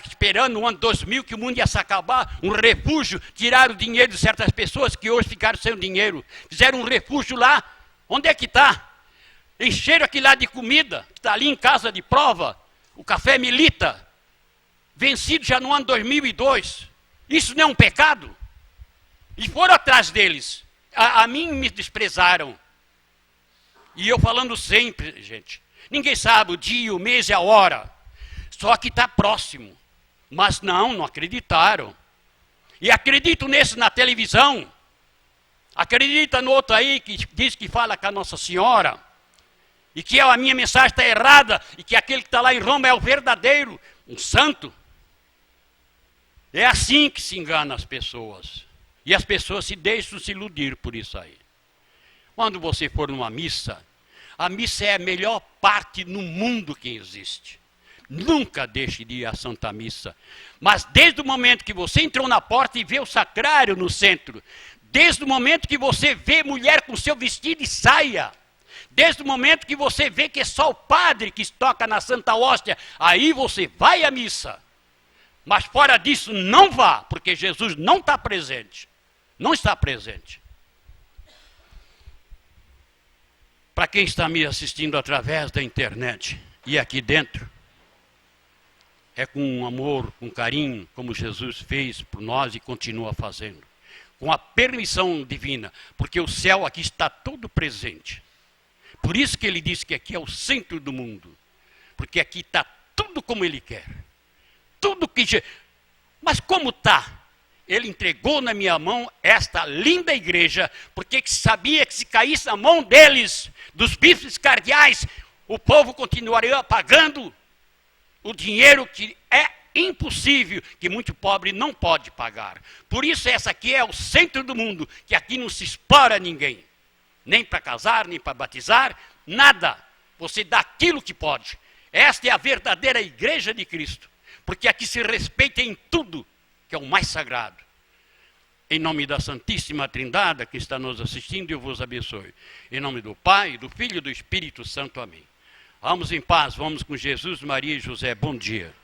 esperando no ano 2000 que o mundo ia se acabar, um refúgio, tiraram o dinheiro de certas pessoas que hoje ficaram sem dinheiro. Fizeram um refúgio lá, onde é que está? Encheram aquilo lá de comida, que está ali em casa de prova, o café Milita, vencido já no ano 2002. Isso não é um pecado? E foram atrás deles. A mim me desprezaram. E eu falando sempre, gente, ninguém sabe o dia, o mês e a hora. Só que está próximo. Mas não acreditaram. E acredito nesse na televisão. Acredita no outro aí que diz que fala com a Nossa Senhora. E que a minha mensagem está errada. E que aquele que está lá em Roma é o verdadeiro, um santo. É assim que se engana as pessoas. E as pessoas se deixam se iludir por isso aí. Quando você for numa missa, a missa é a melhor parte no mundo que existe. Nunca deixe de ir à Santa Missa. Mas desde o momento que você entrou na porta e vê o sacrário no centro, desde o momento que você vê mulher com seu vestido e saia, desde o momento que você vê que é só o padre que toca na Santa Hóstia, aí você vai à missa. Mas fora disso, não vá, porque Jesus não está presente. Não está presente. Para quem está me assistindo através da internet e aqui dentro, é com amor, com carinho, como Jesus fez por nós e continua fazendo. Com a permissão divina, porque o céu aqui está todo presente. Por isso que ele diz que aqui é o centro do mundo. Porque aqui está tudo como ele quer. Tudo que... Mas como está? Ele entregou na minha mão esta linda igreja, porque sabia que se caísse na mão deles, dos bifes cardeais, o povo continuaria pagando o dinheiro que é impossível, que muito pobre não pode pagar. Por isso essa aqui é o centro do mundo, que aqui não se explora ninguém. Nem para casar, nem para batizar, nada. Você dá aquilo que pode. Esta é a verdadeira igreja de Cristo. Porque aqui se respeita em tudo, que é o mais sagrado. Em nome da Santíssima Trindade, que está nos assistindo, eu vos abençoe. Em nome do Pai, do Filho e do Espírito Santo. Amém. Vamos em paz, vamos com Jesus, Maria e José. Bom dia.